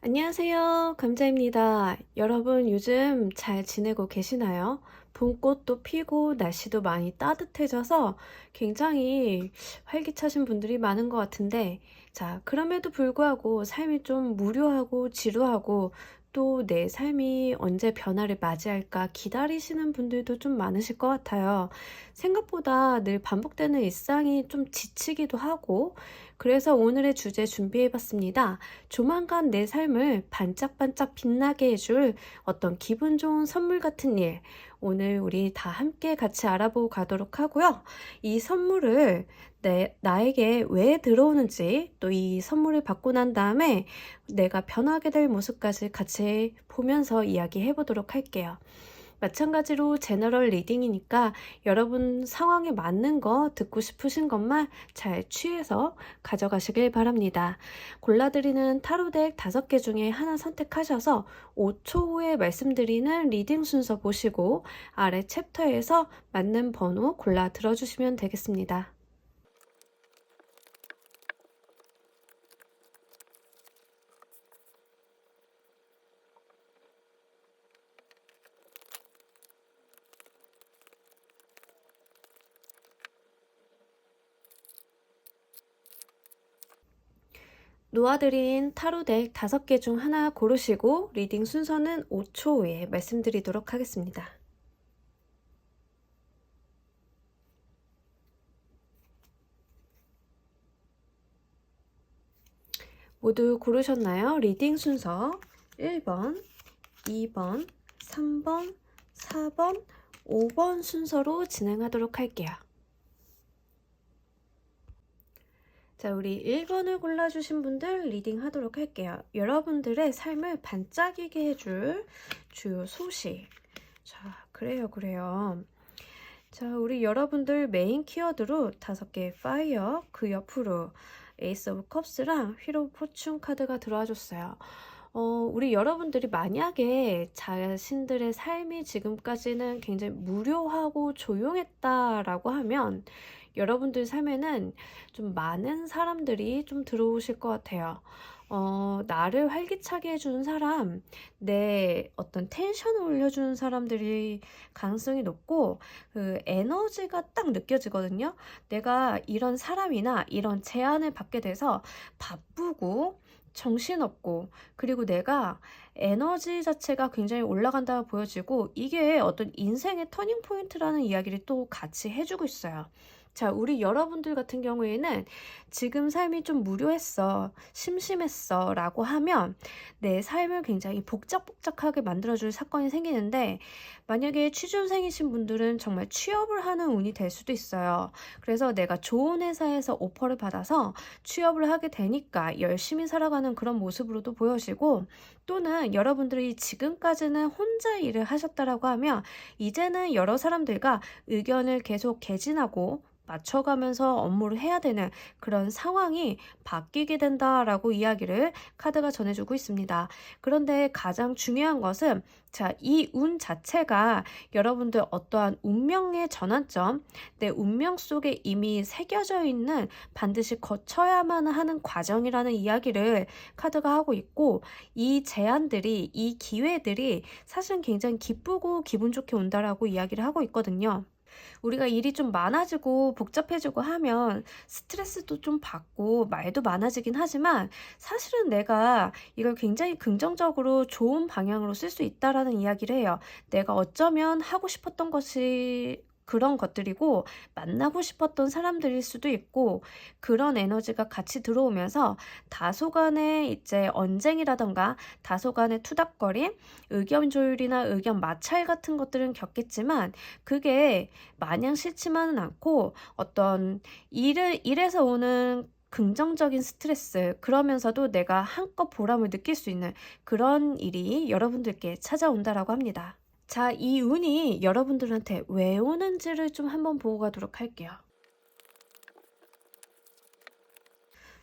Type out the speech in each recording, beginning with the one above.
안녕하세요. 감자입니다. 여러분 요즘 잘 지내고 계시나요? 봄꽃도 피고 날씨도 많이 따뜻해져서 굉장히 활기차신 분들이 많은 것 같은데, 자, 그럼에도 불구하고 삶이 좀 무료하고 지루하고 또 내 삶이 언제 변화를 맞이할까 기다리시는 분들도 좀 많으실 것 같아요. 생각보다 늘 반복되는 일상이 좀 지치기도 하고, 그래서 오늘의 주제 준비해 봤습니다. 조만간 내 삶을 반짝반짝 빛나게 해줄 어떤 기분 좋은 선물 같은 일, 오늘 우리 다 함께 같이 알아보고 가도록 하고요. 이 선물을 나에게 왜 들어오는지, 또 이 선물을 받고 난 다음에 내가 변하게 될 모습까지 같이 보면서 이야기해 보도록 할게요. 마찬가지로 제너럴 리딩이니까 여러분 상황에 맞는 거, 듣고 싶으신 것만 잘 취해서 가져가시길 바랍니다. 골라드리는 타로덱 5개 중에 하나 선택하셔서 5초 후에 말씀드리는 리딩 순서 보시고 아래 챕터에서 맞는 번호 골라 들어주시면 되겠습니다. 놓아드린 타로덱 5개 중 하나 고르시고 리딩 순서는 5초 후에 말씀드리도록 하겠습니다. 모두 고르셨나요? 리딩 순서 1번, 2번, 3번, 4번, 5번 순서로 진행하도록 할게요. 자, 우리 1번을 골라주신 분들 리딩 하도록 할게요. 여러분들의 삶을 반짝이게 해줄 주요 소식. 자, 그래요. 자, 우리 여러분들 메인 키워드로 5개 파이어, 그 옆으로 에이스 오브 컵스랑 휠 오브 포춘 카드가 들어와 줬어요. 우리 여러분들이 만약에 자신들의 삶이 지금까지는 굉장히 무료하고 조용했다라고 하면 여러분들 삶에는 좀 많은 사람들이 좀 들어오실 것 같아요. 나를 활기차게 해주는 사람, 내 어떤 텐션을 올려주는 사람들이 가능성이 높고, 그 에너지가 딱 느껴지거든요. 내가 이런 사람이나 이런 제안을 받게 돼서 바쁘고, 정신없고, 그리고 내가 에너지 자체가 굉장히 올라간다 보여지고, 이게 어떤 인생의 터닝 포인트라는 이야기를 또 같이 해주고 있어요. 자, 우리 여러분들 같은 경우에는 지금 삶이 좀 무료했어, 심심했어 라고 하면 내 삶을 굉장히 복작복작하게 만들어줄 사건이 생기는데, 만약에 취준생이신 분들은 정말 취업을 하는 운이 될 수도 있어요. 그래서 내가 좋은 회사에서 오퍼를 받아서 취업을 하게 되니까 열심히 살아가는 그런 모습으로도 보여지고, 또는 여러분들이 지금까지는 혼자 일을 하셨다라고 하면 이제는 여러 사람들과 의견을 계속 개진하고 맞춰가면서 업무를 해야 되는 그런 상황이 바뀌게 된다라고 이야기를 카드가 전해주고 있습니다. 그런데 가장 중요한 것은, 자, 이 운 자체가 여러분들 어떠한 운명의 전환점, 내 운명 속에 이미 새겨져 있는 반드시 거쳐야만 하는 과정이라는 이야기를 카드가 하고 있고, 이 제안들이, 이 기회들이 사실은 굉장히 기쁘고 기분 좋게 온다라고 이야기를 하고 있거든요. 우리가 일이 좀 많아지고 복잡해지고 하면 스트레스도 좀 받고 말도 많아지긴 하지만, 사실은 내가 이걸 굉장히 긍정적으로 좋은 방향으로 쓸 수 있다라는 이야기를 해요. 내가 어쩌면 하고 싶었던 것이 그런 것들이고 만나고 싶었던 사람들일 수도 있고, 그런 에너지가 같이 들어오면서 다소간의 이제 언쟁이라던가 다소간의 투닥거림, 의견 조율이나 의견 마찰 같은 것들은 겪겠지만, 그게 마냥 싫지만은 않고 어떤 일에서 오는 긍정적인 스트레스, 그러면서도 내가 한껏 보람을 느낄 수 있는 그런 일이 여러분들께 찾아온다라고 합니다. 자, 이 운이 여러분들한테 왜 오는지를 좀 한번 보고 가도록 할게요.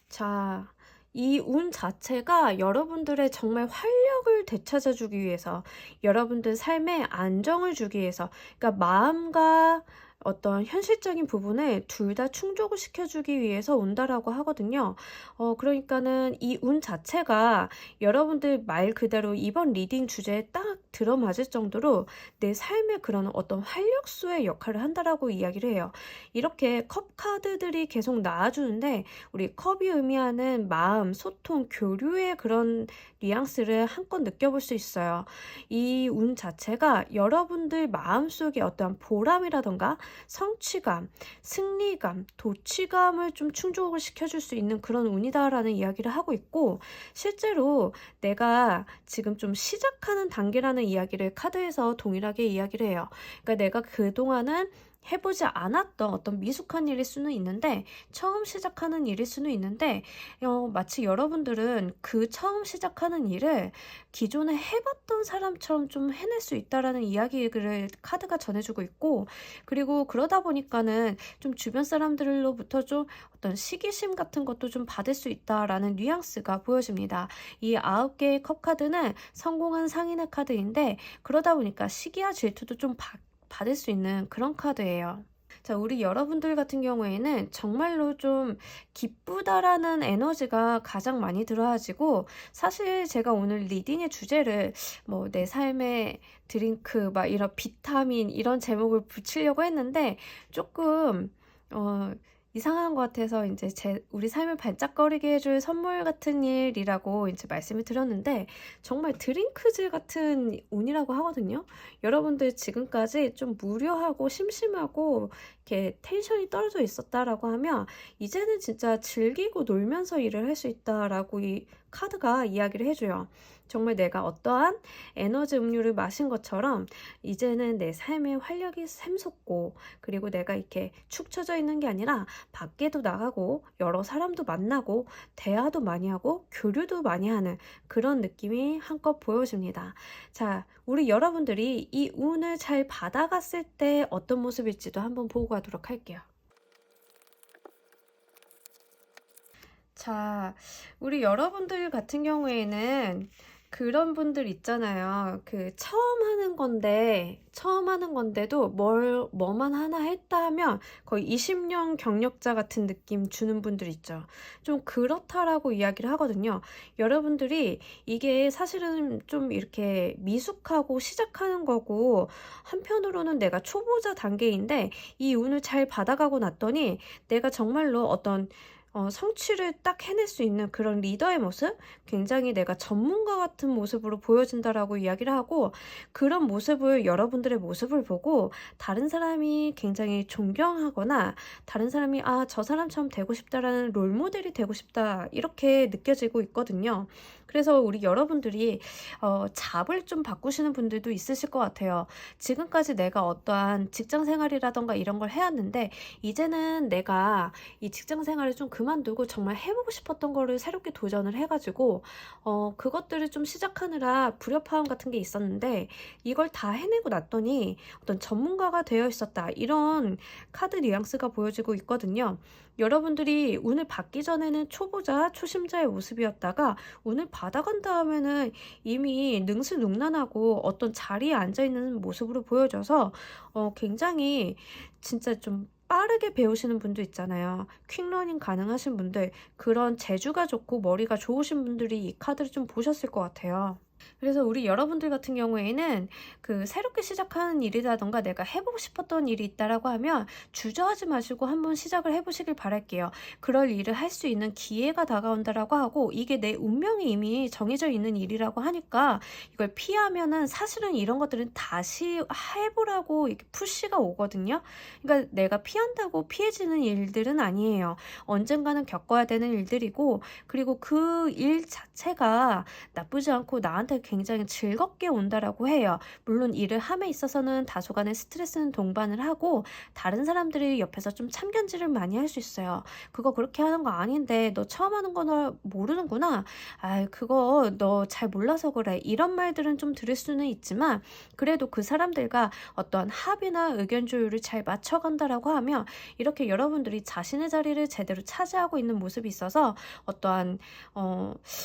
자, 이 운 자체가 여러분들의 정말 활력을 되찾아주기 위해서, 여러분들 삶에 안정을 주기 위해서, 그러니까 마음과 어떤 현실적인 부분에 둘 다 충족을 시켜주기 위해서 온다라고 하거든요. 그러니까는 이 운 자체가 여러분들 말 그대로 이번 리딩 주제에 딱 들어맞을 정도로 내 삶의 그런 어떤 활력소의 역할을 한다라고 이야기를 해요. 이렇게 컵 카드들이 계속 나와주는데 우리 컵이 의미하는 마음, 소통, 교류의 그런 뉘앙스를 한껏 느껴볼 수 있어요. 이 운 자체가 여러분들 마음속에 어떠한 보람이라던가 성취감, 승리감, 도취감을 좀 충족을 시켜줄 수 있는 그런 운이다라는 이야기를 하고 있고, 실제로 내가 지금 좀 시작하는 단계라는 이야기를 카드에서 동일하게 이야기를 해요. 그러니까 내가 그동안은 해보지 않았던 어떤 미숙한 일일 수는 있는데, 처음 시작하는 일일 수는 있는데, 마치 여러분들은 그 처음 시작하는 일을 기존에 해봤던 사람처럼 좀 해낼 수 있다라는 이야기를 카드가 전해주고 있고, 그리고 그러다 보니까는 좀 주변 사람들로부터 좀 어떤 시기심 같은 것도 좀 받을 수 있다라는 뉘앙스가 보여집니다. 이 9개의 컵 카드는 성공한 상인의 카드인데, 그러다 보니까 시기와 질투도 좀 받을 수 있는 그런 카드예요. 자, 우리 여러분들 같은 경우에는 정말로 좀 기쁘다라는 에너지가 가장 많이 들어가지고, 사실 제가 오늘 리딩의 주제를 뭐 내 삶의 드링크 막 이런 비타민 이런 제목을 붙이려고 했는데 조금 이상한 것 같아서 이제 우리 삶을 반짝거리게 해줄 선물 같은 일이라고 이제 말씀을 드렸는데, 정말 드링크질 같은 운이라고 하거든요. 여러분들 지금까지 좀 무료하고 심심하고 이렇게 텐션이 떨어져 있었다라고 하면 이제는 진짜 즐기고 놀면서 일을 할 수 있다라고 이 카드가 이야기를 해줘요. 정말 내가 어떠한 에너지 음료를 마신 것처럼 이제는 내 삶의 활력이 샘솟고, 그리고 내가 이렇게 축 처져 있는 게 아니라 밖에도 나가고 여러 사람도 만나고 대화도 많이 하고 교류도 많이 하는 그런 느낌이 한껏 보여집니다. 자, 우리 여러분들이 이 운을 잘 받아갔을 때 어떤 모습일지도 한번 보고 가도록 할게요. 자, 우리 여러분들 같은 경우에는 그런 분들 있잖아요. 그 처음 하는 건데도 뭐만 하나 했다 하면 거의 20년 경력자 같은 느낌 주는 분들 있죠. 좀 그렇다라고 이야기를 하거든요. 여러분들이 이게 사실은 좀 이렇게 미숙하고 시작하는 거고, 한편으로는 내가 초보자 단계인데 이 운을 잘 받아가고 났더니 내가 정말로 어떤 성취를 딱 해낼 수 있는 그런 리더의 모습, 굉장히 내가 전문가 같은 모습으로 보여진다라고 이야기를 하고, 그런 모습을 여러분들의 모습을 보고 다른 사람이 굉장히 존경하거나 다른 사람이 저 사람처럼 되고 싶다라는 롤모델이 되고 싶다 이렇게 느껴지고 있거든요. 그래서 우리 여러분들이 잡을 좀 바꾸시는 분들도 있으실 것 같아요. 지금까지 내가 어떠한 직장 생활이라던가 이런 걸 해왔는데 이제는 내가 이 직장 생활을 좀 그만두고 정말 해보고 싶었던 거를 새롭게 도전을 해가지고 그것들을 좀 시작하느라 불협화음 같은 게 있었는데, 이걸 다 해내고 났더니 어떤 전문가가 되어 있었다 이런 카드 뉘앙스가 보여지고 있거든요. 여러분들이 운을 받기 전에는 초보자, 초심자의 모습이었다가 운을 받아간 다음에는 이미 능수능란하고 어떤 자리에 앉아있는 모습으로 보여져서 굉장히 진짜 좀 빠르게 배우시는 분도 있잖아요. 퀵러닝 가능하신 분들, 그런 재주가 좋고 머리가 좋으신 분들이 이 카드를 좀 보셨을 것 같아요. 그래서 우리 여러분들 같은 경우에는 그 새롭게 시작하는 일이라던가 내가 해보고 싶었던 일이 있다라고 하면 주저하지 마시고 한번 시작을 해보시길 바랄게요. 그럴 일을 할 수 있는 기회가 다가온다라고 하고, 이게 내 운명이 이미 정해져 있는 일이라고 하니까 이걸 피하면은 사실은 이런 것들은 다시 해보라고 이렇게 푸시가 오거든요. 그러니까 내가 피한다고 피해지는 일들은 아니에요. 언젠가는 겪어야 되는 일들이고, 그리고 그 일 자체가 나쁘지 않고 나한테 굉장히 즐겁게 온다라고 해요. 물론 일을 함에 있어서는 다소간의 스트레스는 동반을 하고 다른 사람들이 옆에서 좀 참견질을 많이 할 수 있어요. 그거 그렇게 하는 거 아닌데 너 처음 하는 거나 모르는구나. 그거 너 잘 몰라서 그래. 이런 말들은 좀 들을 수는 있지만, 그래도 그 사람들과 어떠한 합의나 의견 조율을 잘 맞춰간다라고 하면 이렇게 여러분들이 자신의 자리를 제대로 차지하고 있는 모습이 있어서 어떠한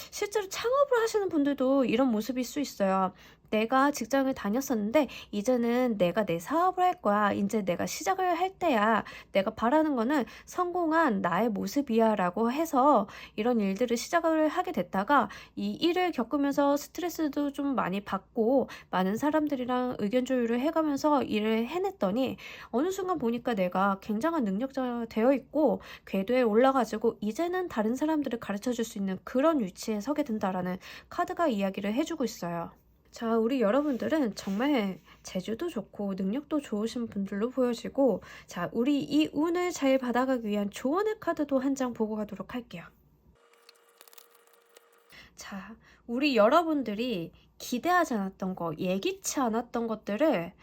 실제로 창업을 하시는 분들도 이런 모습일 수 있어요. 내가 직장을 다녔었는데 이제는 내가 내 사업을 할 거야. 이제 내가 시작을 할 때야. 내가 바라는 거는 성공한 나의 모습이야 라고 해서 이런 일들을 시작을 하게 됐다가 이 일을 겪으면서 스트레스도 좀 많이 받고 많은 사람들이랑 의견 조율을 해가면서 일을 해냈더니 어느 순간 보니까 내가 굉장한 능력자가 되어 있고 궤도에 올라가지고 이제는 다른 사람들을 가르쳐 줄 수 있는 그런 위치에 서게 된다라는 카드가 이야기를 해주고 있어요. 자, 우리 여러분들은 정말 재주도 좋고 능력도 좋으신 분들로 보여지고, 자, 우리 이 운을 잘 받아가기 위한 조언의 카드도 한 장 보고 가도록 할게요. 자, 우리 여러분들이 기대하지 않았던 거, 예기치 않았던 것들을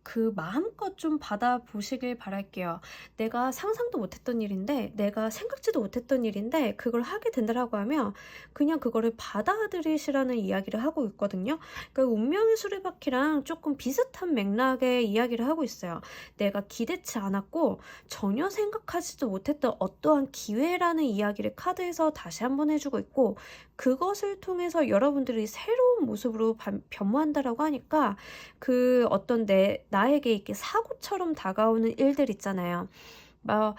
그 마음껏 좀 받아보시길 바랄게요. 내가 상상도 못했던 일인데, 내가 생각지도 못했던 일인데, 그걸 하게 된다라고 하면 그냥 그거를 받아들이시라는 이야기를 하고 있거든요. 그러니까 운명의 수레바퀴랑 조금 비슷한 맥락의 이야기를 하고 있어요. 내가 기대치 않았고 전혀 생각하지도 못했던 어떠한 기회라는 이야기를 카드에서 다시 한번 해주고 있고, 그것을 통해서 여러분들이 새로운 모습으로 변모한다라고 하니까 그 어떤 나에게 이렇게 사고처럼 다가오는 일들 있잖아요. 막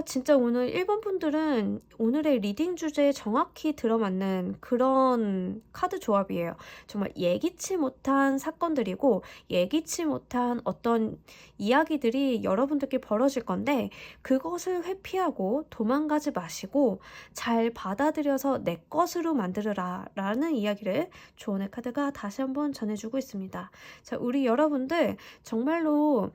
진짜 오늘 1번 분들은 오늘의 리딩 주제에 정확히 들어맞는 그런 카드 조합이에요. 정말 예기치 못한 사건들이고 예기치 못한 어떤 이야기들이 여러분들께 벌어질 건데, 그것을 회피하고 도망가지 마시고 잘 받아들여서 내 것으로 만들어라 라는 이야기를 조언의 카드가 다시 한번 전해주고 있습니다. 자, 우리 여러분들 정말로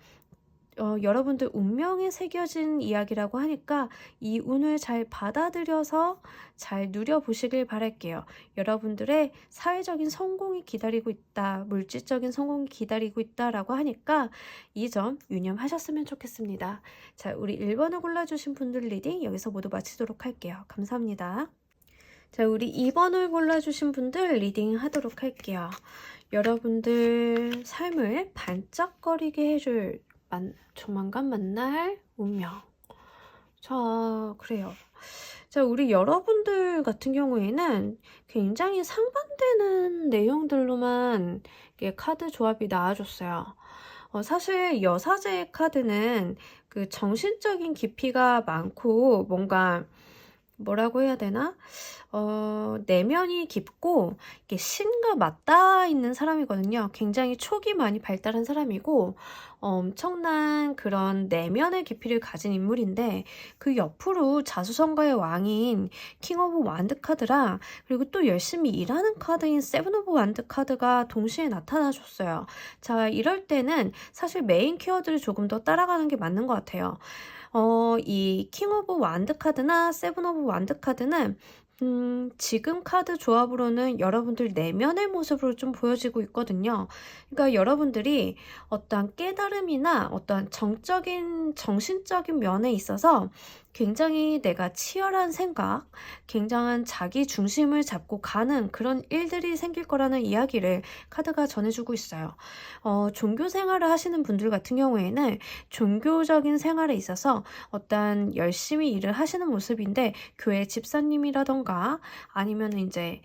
여러분들 운명에 새겨진 이야기라고 하니까 이 운을 잘 받아들여서 잘 누려보시길 바랄게요. 여러분들의 사회적인 성공이 기다리고 있다, 물질적인 성공이 기다리고 있다라고 하니까 이 점 유념하셨으면 좋겠습니다. 자, 우리 1번을 골라주신 분들 리딩 여기서 모두 마치도록 할게요. 감사합니다. 자, 우리 2번을 골라주신 분들 리딩 하도록 할게요. 여러분들 삶을 반짝거리게 해줄 조만간 만날 운명. 자, 그래요. 자, 우리 여러분들 같은 경우에는 굉장히 상반되는 내용들로만 카드 조합이 나와줬어요. 사실 여사제의 카드는 그 정신적인 깊이가 많고 뭔가 뭐라고 해야 되나? 내면이 깊고 이게 신과 맞닿아 있는 사람이거든요. 굉장히 촉이 많이 발달한 사람이고 엄청난 그런 내면의 깊이를 가진 인물인데, 그 옆으로 자수성가의 왕인 킹 오브 완드 카드랑 그리고 또 열심히 일하는 카드인 세븐 오브 완드 카드가 동시에 나타나줬어요. 자, 이럴 때는 사실 메인 키워드를 조금 더 따라가는 게 맞는 것 같아요. 이 킹 오브 완드 카드나 세븐 오브 완드 카드는 지금 카드 조합으로는 여러분들 내면의 모습으로 좀 보여지고 있거든요. 그러니까 여러분들이 어떠한 깨달음이나 어떠한 정신적인 면에 있어서 굉장히 내가 치열한 생각, 굉장한 자기 중심을 잡고 가는 그런 일들이 생길 거라는 이야기를 카드가 전해주고 있어요. 종교 생활을 하시는 분들 같은 경우에는 종교적인 생활에 있어서 어떤 열심히 일을 하시는 모습인데, 교회 집사님이라던가 아니면 이제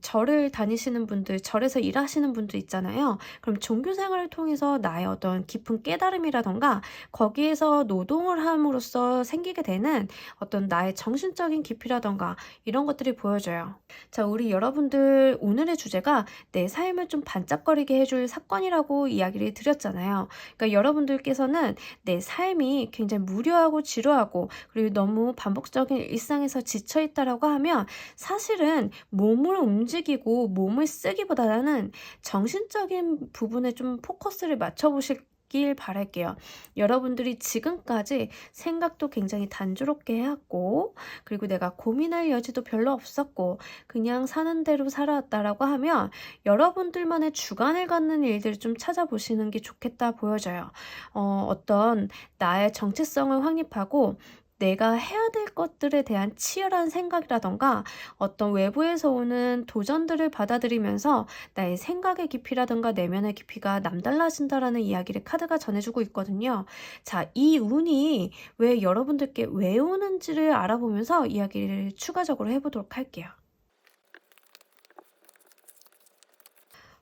절을 다니시는 분들, 절에서 일하시는 분들 있잖아요. 그럼 종교 생활을 통해서 나의 어떤 깊은 깨달음이라던가 거기에서 노동을 함으로써 생기게 되는 어떤 나의 정신적인 깊이라던가 이런 것들이 보여져요. 자, 우리 여러분들 오늘의 주제가 내 삶을 좀 반짝거리게 해줄 사건이라고 이야기를 드렸잖아요. 그러니까 여러분들께서는 내 삶이 굉장히 무료하고 지루하고 그리고 너무 반복적인 일상에서 지쳐있다라고 하면 사실은 몸을 움직이고 몸을 쓰기보다는 정신적인 부분에 좀 포커스를 맞춰보시길 바랄게요. 여러분들이 지금까지 생각도 굉장히 단조롭게 해왔고 그리고 내가 고민할 여지도 별로 없었고 그냥 사는 대로 살아왔다라고 하면 여러분들만의 주관을 갖는 일들을 좀 찾아보시는 게 좋겠다 보여져요. 어떤 나의 정체성을 확립하고 내가 해야 될 것들에 대한 치열한 생각이라던가 어떤 외부에서 오는 도전들을 받아들이면서 나의 생각의 깊이라던가 내면의 깊이가 남달라진다라는 이야기를 카드가 전해주고 있거든요. 자, 이 운이 왜 여러분들께 왜 오는지를 알아보면서 이야기를 추가적으로 해보도록 할게요.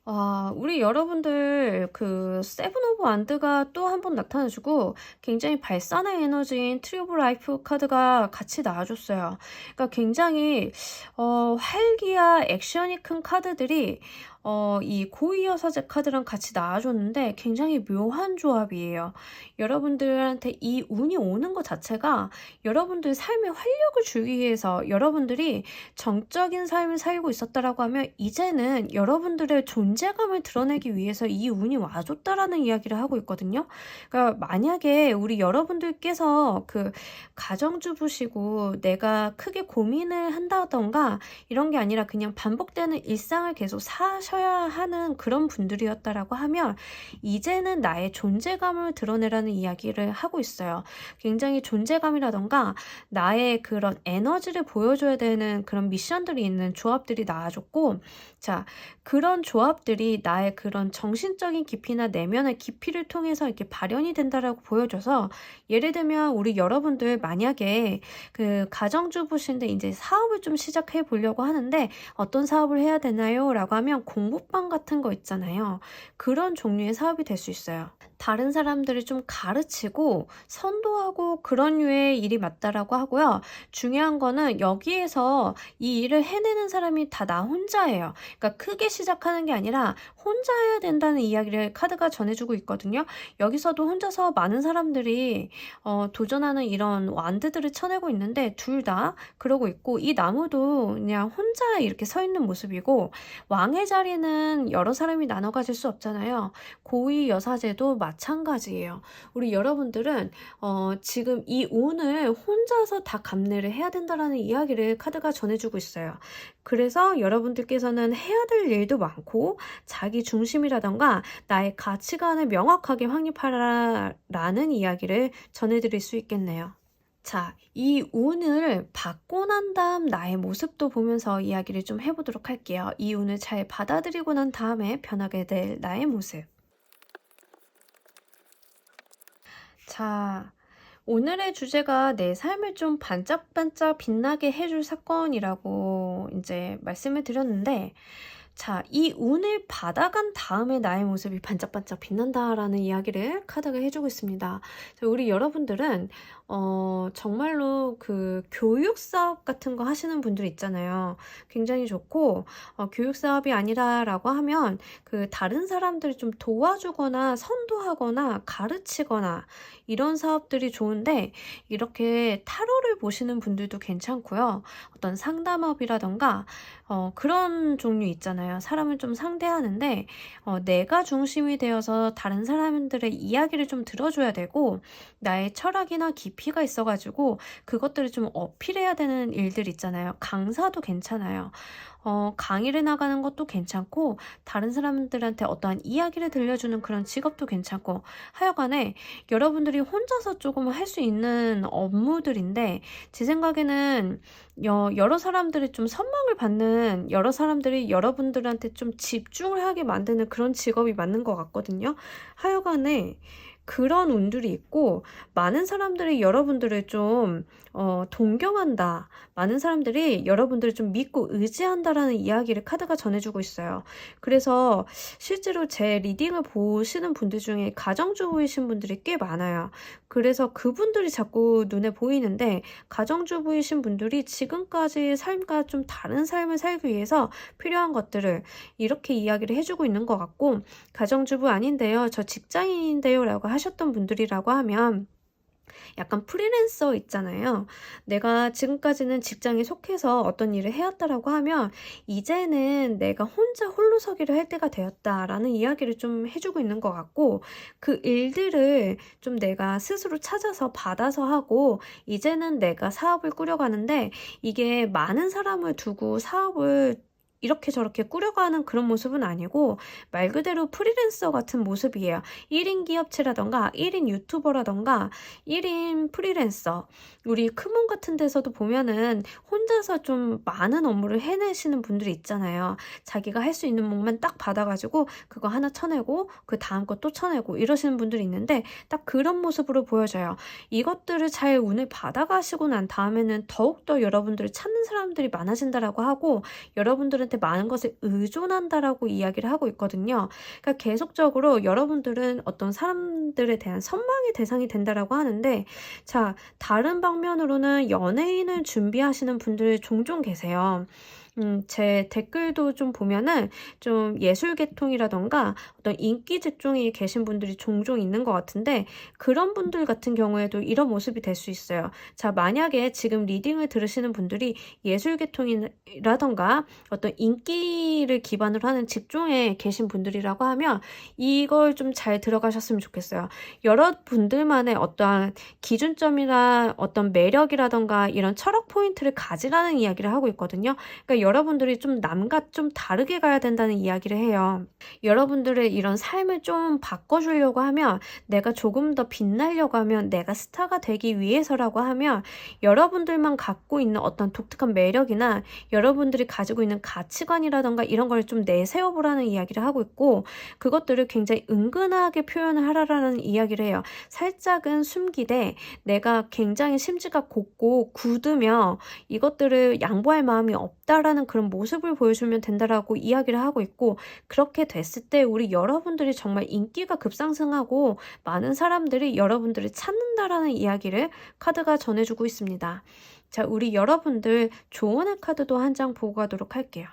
우리 여러분들 그 세븐 오브 완드가 또 한 번 나타나주고 굉장히 발산의 에너지인 트리 오브 라이프 카드가 같이 나와줬어요. 그러니까 굉장히 활기와 액션이 큰 카드들이 이 고위 여사제 카드랑 같이 나와줬는데 굉장히 묘한 조합이에요. 여러분들한테 이 운이 오는 것 자체가 여러분들 삶에 활력을 주기 위해서 여러분들이 정적인 삶을 살고 있었다라고 하면 이제는 여러분들의 존재감을 드러내기 위해서 이 운이 와줬다라는 이야기를 하고 있거든요. 그러니까 만약에 우리 여러분들께서 그 가정주부시고 내가 크게 고민을 한다던가 이런 게 아니라 그냥 반복되는 일상을 계속 사셔야 하는 그런 분들이었다라고 하면 이제는 나의 존재감을 드러내라는 이야기를 하고 있어요. 굉장히 존재감이라던가 나의 그런 에너지를 보여줘야 되는 그런 미션들이 있는 조합들이 나와줬고, 자, 그런 조합들이 나의 그런 정신적인 깊이나 내면의 깊이를 통해서 이렇게 발현이 된다라고 보여줘서, 예를 들면 우리 여러분들 만약에 그 가정주부신데 이제 사업을 좀 시작해 보려고 하는데 어떤 사업을 해야 되나요? 라고 하면 공부방 같은 거 있잖아요. 그런 종류의 사업이 될 수 있어요. 다른 사람들을 좀 가르치고 선도하고 그런 류의 일이 맞다라고 하고요. 중요한 거는 여기에서 이 일을 해내는 사람이 다 나 혼자예요. 그러니까 크게 시작하는 게 아니라 혼자 해야 된다는 이야기를 카드가 전해주고 있거든요. 여기서도 혼자서 많은 사람들이 도전하는 이런 완드들을 쳐내고 있는데 둘 다 그러고 있고, 이 나무도 그냥 혼자 이렇게 서 있는 모습이고, 왕의 자리는 여러 사람이 나눠 가질 수 없잖아요. 고위 여사제도 마찬가지예요. 우리 여러분들은 지금 이 운을 혼자서 다 감내를 해야 된다라는 이야기를 카드가 전해주고 있어요. 그래서 여러분들께서는 해야 될 일도 많고 자기 중심이라던가 나의 가치관을 명확하게 확립하라라는 이야기를 전해드릴 수 있겠네요. 자, 이 운을 받고 난 다음 나의 모습도 보면서 이야기를 좀 해보도록 할게요. 이 운을 잘 받아들이고 난 다음에 변하게 될 나의 모습. 자, 오늘의 주제가 내 삶을 좀 반짝반짝 빛나게 해줄 사건이라고 이제 말씀을 드렸는데, 자, 이 운을 받아간 다음에 나의 모습이 반짝반짝 빛난다라는 이야기를 카드가 해주고 있습니다. 자, 우리 여러분들은 정말로 그 교육 사업 같은 거 하시는 분들 있잖아요. 굉장히 좋고, 교육 사업이 아니라라고 하면 그 다른 사람들을 좀 도와주거나 선도하거나 가르치거나 이런 사업들이 좋은데, 이렇게 타로를 보시는 분들도 괜찮고요. 어떤 상담업이라던가 그런 종류 있잖아요. 사람을 좀 상대하는데 내가 중심이 되어서 다른 사람들의 이야기를 좀 들어줘야 되고, 나의 철학이나 깊이가 있어가지고 그것들을 좀 어필해야 되는 일들 있잖아요. 강사도 괜찮아요. 강의를 나가는 것도 괜찮고, 다른 사람들한테 어떠한 이야기를 들려주는 그런 직업도 괜찮고, 하여간에 여러분들이 혼자서 조금 할 수 있는 업무들인데, 제 생각에는 여러 사람들이 좀 선망을 받는, 여러 사람들이 여러분들한테 좀 집중을 하게 만드는 그런 직업이 맞는 것 같거든요. 하여간에 그런 운들이 있고, 많은 사람들이 여러분들을 좀 동경한다. 많은 사람들이 여러분들을 좀 믿고 의지한다라는 이야기를 카드가 전해주고 있어요. 그래서 실제로 제 리딩을 보시는 분들 중에 가정주부이신 분들이 꽤 많아요. 그래서 그분들이 자꾸 눈에 보이는데, 가정주부이신 분들이 지금까지의 삶과 좀 다른 삶을 살기 위해서 필요한 것들을 이렇게 이야기를 해주고 있는 것 같고, 가정주부 아닌데요, 저 직장인인데요 라고 하셨던 분들이라고 하면 약간 프리랜서 있잖아요. 내가 지금까지는 직장에 속해서 어떤 일을 해왔다라고 하면 이제는 내가 혼자 홀로서기를 할 때가 되었다라는 이야기를 좀 해주고 있는 것 같고, 그 일들을 좀 내가 스스로 찾아서 받아서 하고 이제는 내가 사업을 꾸려가는데, 이게 많은 사람을 두고 사업을 이렇게 저렇게 꾸려가는 그런 모습은 아니고 말 그대로 프리랜서 같은 모습이에요. 1인 기업체라던가 1인 유튜버라던가 1인 프리랜서, 우리 크몬 같은 데서도 보면은 혼자서 좀 많은 업무를 해내시는 분들이 있잖아요. 자기가 할 수 있는 목만 딱 받아가지고 그거 하나 쳐내고 그 다음 거 또 쳐내고 이러시는 분들이 있는데, 딱 그런 모습으로 보여져요. 이것들을 잘 운을 받아가시고 난 다음에는 더욱더 여러분들을 찾는 사람들이 많아진다라고 하고, 여러분들은 사람들한테 많은 것을 의존한다라고 이야기를 하고 있거든요. 그러니까 계속적으로 여러분들은 어떤 사람들에 대한 선망의 대상이 된다라고 하는데, 자, 다른 방면으로는 연예인을 준비하시는 분들 종종 계세요. 제 댓글도 좀 보면은 좀 예술 계통이라던가 어떤 인기 직종에 계신 분들이 종종 있는 것 같은데, 그런 분들 같은 경우에도 이런 모습이 될 수 있어요. 자, 만약에 지금 리딩을 들으시는 분들이 예술 계통이라던가 어떤 인기를 기반으로 하는 직종에 계신 분들이라고 하면 이걸 좀 잘 들어가셨으면 좋겠어요. 여러분들만의 어떠한 기준점이나 어떤 매력이라던가 이런 철학 포인트를 가지라는 이야기를 하고 있거든요. 그러니까 여러분들이 좀 남과 좀 다르게 가야 된다는 이야기를 해요. 여러분들의 이런 삶을 좀 바꿔주려고 하면, 내가 조금 더 빛나려고 하면, 내가 스타가 되기 위해서라고 하면 여러분들만 갖고 있는 어떤 독특한 매력이나 여러분들이 가지고 있는 가치관이라던가 이런 걸 좀 내세워보라는 이야기를 하고 있고, 그것들을 굉장히 은근하게 표현을 하라는 이야기를 해요. 살짝은 숨기되 내가 굉장히 심지가 곱고 굳으며 이것들을 양보할 마음이 없다라는 그런 모습을 보여주면 된다라고 이야기를 하고 있고, 그렇게 됐을 때 우리 여러분들이 정말 인기가 급상승하고 많은 사람들이 여러분들을 찾는다라는 이야기를 카드가 전해주고 있습니다. 자, 우리 여러분들 조언의 카드도 한 장 보고 가도록 할게요.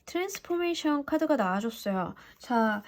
트랜스포메이션 카드가 나와줬어요. 자,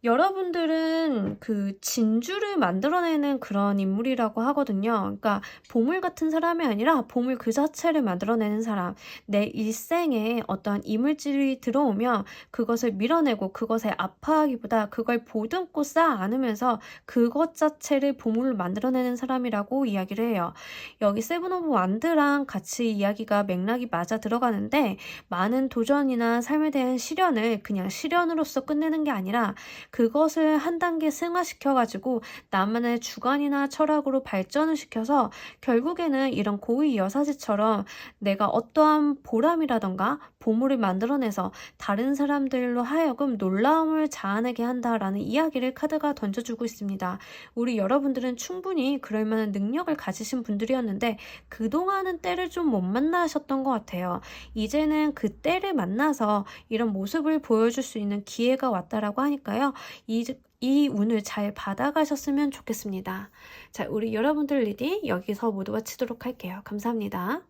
여러분들은 그 진주를 만들어내는 그런 인물이라고 하거든요. 그러니까 보물 같은 사람이 아니라 보물 그 자체를 만들어내는 사람. 내 일생에 어떠한 이물질이 들어오면 그것을 밀어내고 그것에 아파하기보다 그걸 보듬고 쌓아 안으면서 그것 자체를 보물을 만들어내는 사람이라고 이야기를 해요. 여기 세븐 오브 완드랑 같이 이야기가 맥락이 맞아 들어가는데, 많은 도전이나 삶에 대한 시련을 그냥 시련으로서 끝내는 게 아니라 그것을 한 단계 승화시켜가지고 나만의 주관이나 철학으로 발전을 시켜서 결국에는 이런 고위 여사제처럼 내가 어떠한 보람이라던가 보물을 만들어내서 다른 사람들로 하여금 놀라움을 자아내게 한다라는 이야기를 카드가 던져주고 있습니다. 우리 여러분들은 충분히 그럴 만한 능력을 가지신 분들이었는데 그동안은 때를 좀 못 만나셨던 것 같아요. 이제는 그 때를 만나서 이런 모습을 보여줄 수 있는 기회가 왔다라고 하니까요. 이 운을 잘 받아가셨으면 좋겠습니다. 자, 우리 여러분들 리딩 여기서 모두 마치도록 할게요. 감사합니다.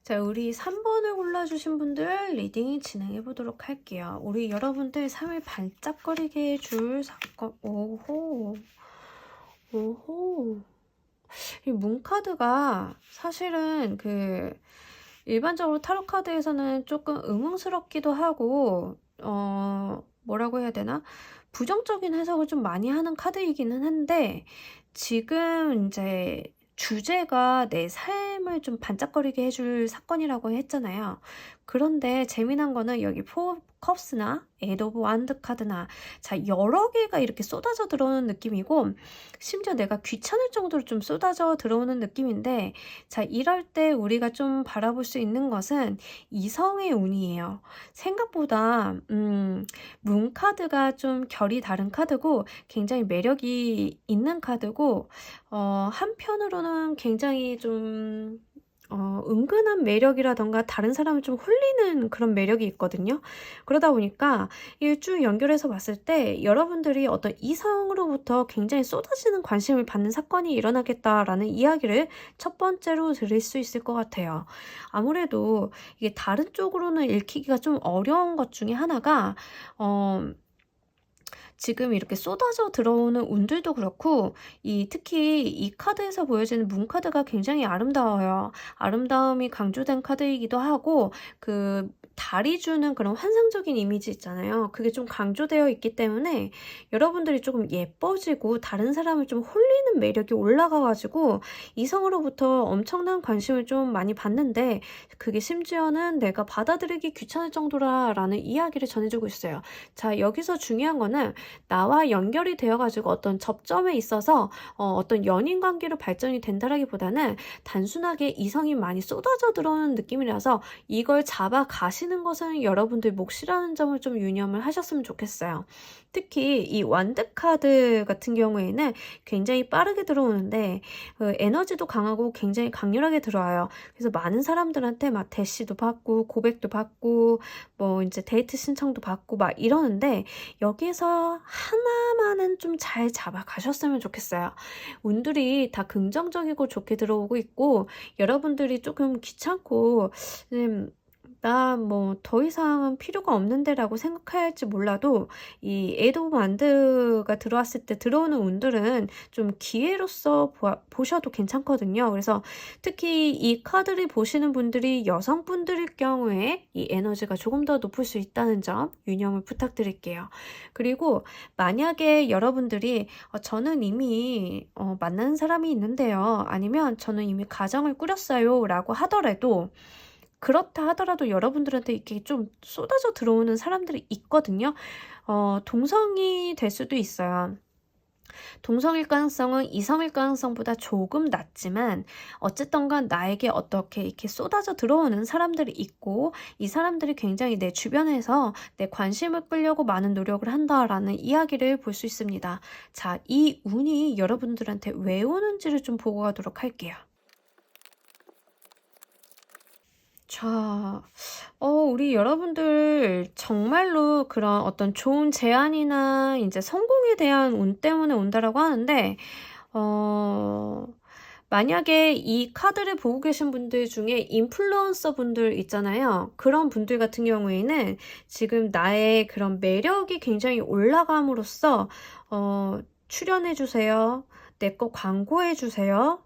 자, 우리 3번을 골라주신 분들 리딩 진행해 보도록 할게요. 우리 여러분들 삶을 반짝거리게 해줄 사건. 오호. 이 문카드가 사실은 일반적으로 타로 카드에서는 조금 의문스럽기도 하고, 뭐라고 해야 되나? 부정적인 해석을 좀 많이 하는 카드이기는 한데, 지금 이제 주제가 내 삶을 좀 반짝거리게 해줄 사건이라고 했잖아요. 그런데 재미난 거는 여기 포 컵스나 에드 오브 완드 카드나, 자, 여러 개가 이렇게 쏟아져 들어오는 느낌이고, 심지어 내가 귀찮을 정도로 좀 쏟아져 들어오는 느낌인데, 자, 이럴 때 우리가 좀 바라볼 수 있는 것은 이성의 운이에요. 생각보다 문 카드가 좀 결이 다른 카드고 굉장히 매력이 있는 카드고, 한편으로는 굉장히 좀 은근한 매력이라던가 다른 사람을 좀 홀리는 그런 매력이 있거든요. 그러다 보니까 이 쭉 연결해서 봤을 때 여러분들이 어떤 이성으로부터 굉장히 쏟아지는 관심을 받는 사건이 일어나겠다라는 이야기를 첫 번째로 드릴 수 있을 것 같아요. 아무래도 이게 다른 쪽으로는 읽히기가 좀 어려운 것 중에 하나가 지금 이렇게 쏟아져 들어오는 운들도 그렇고, 특히 이 카드에서 보여지는 문 카드가 굉장히 아름다워요. 아름다움이 강조된 카드이기도 하고, 달이 주는 그런 환상적인 이미지 있잖아요. 그게 좀 강조되어 있기 때문에 여러분들이 조금 예뻐지고 다른 사람을 좀 홀리는 매력이 올라가가지고 이성으로부터 엄청난 관심을 좀 많이 받는데, 그게 심지어는 내가 받아들이기 귀찮을 정도라는 이야기를 전해주고 있어요. 자, 여기서 중요한 거는 나와 연결이 되어가지고 어떤 접점에 있어서 어떤 연인 관계로 발전이 된다라기보다는 단순하게 이성이 많이 쏟아져 들어오는 느낌이라서 이걸 잡아 가시 가시는 것은 여러분들 몫이라는 점을 좀 유념을 하셨으면 좋겠어요. 특히 이 완드 카드 같은 경우에는 굉장히 빠르게 들어오는데 에너지도 강하고 굉장히 강렬하게 들어와요. 그래서 많은 사람들한테 막 대시도 받고 고백도 받고 뭐 이제 데이트 신청도 받고 막 이러는데 여기에서 하나만은 좀 잘 잡아 가셨으면 좋겠어요. 운들이 다 긍정적이고 좋게 들어오고 있고 여러분들이 조금 귀찮고 나 뭐 더 이상은 필요가 없는데라고 생각할지 몰라도 이 에이드 오브 완드가 들어왔을 때 들어오는 운들은 좀 기회로서 보셔도 괜찮거든요. 그래서 특히 이 카드를 보시는 분들이 여성분들일 경우에 이 에너지가 조금 더 높을 수 있다는 점 유념을 부탁드릴게요. 그리고 만약에 여러분들이 저는 이미 만나는 사람이 있는데요. 아니면 저는 이미 가정을 꾸렸어요 라고 하더라도 그렇다 하더라도 여러분들한테 이렇게 좀 쏟아져 들어오는 사람들이 있거든요. 동성이 될 수도 있어요. 동성일 가능성은 이성일 가능성보다 조금 낮지만 어쨌든 간 나에게 어떻게 이렇게 쏟아져 들어오는 사람들이 있고 이 사람들이 굉장히 내 주변에서 내 관심을 끌려고 많은 노력을 한다라는 이야기를 볼 수 있습니다. 자, 이 운이 여러분들한테 왜 오는지를 좀 보고 가도록 할게요. 자, 우리 여러분들 정말로 그런 어떤 좋은 제안이나 이제 성공에 대한 운 때문에 온다라고 하는데, 만약에 이 카드를 보고 계신 분들 중에 인플루언서 분들 있잖아요. 그런 분들 같은 경우에는 지금 나의 그런 매력이 굉장히 올라감으로써, 출연해주세요. 내 거 광고해주세요.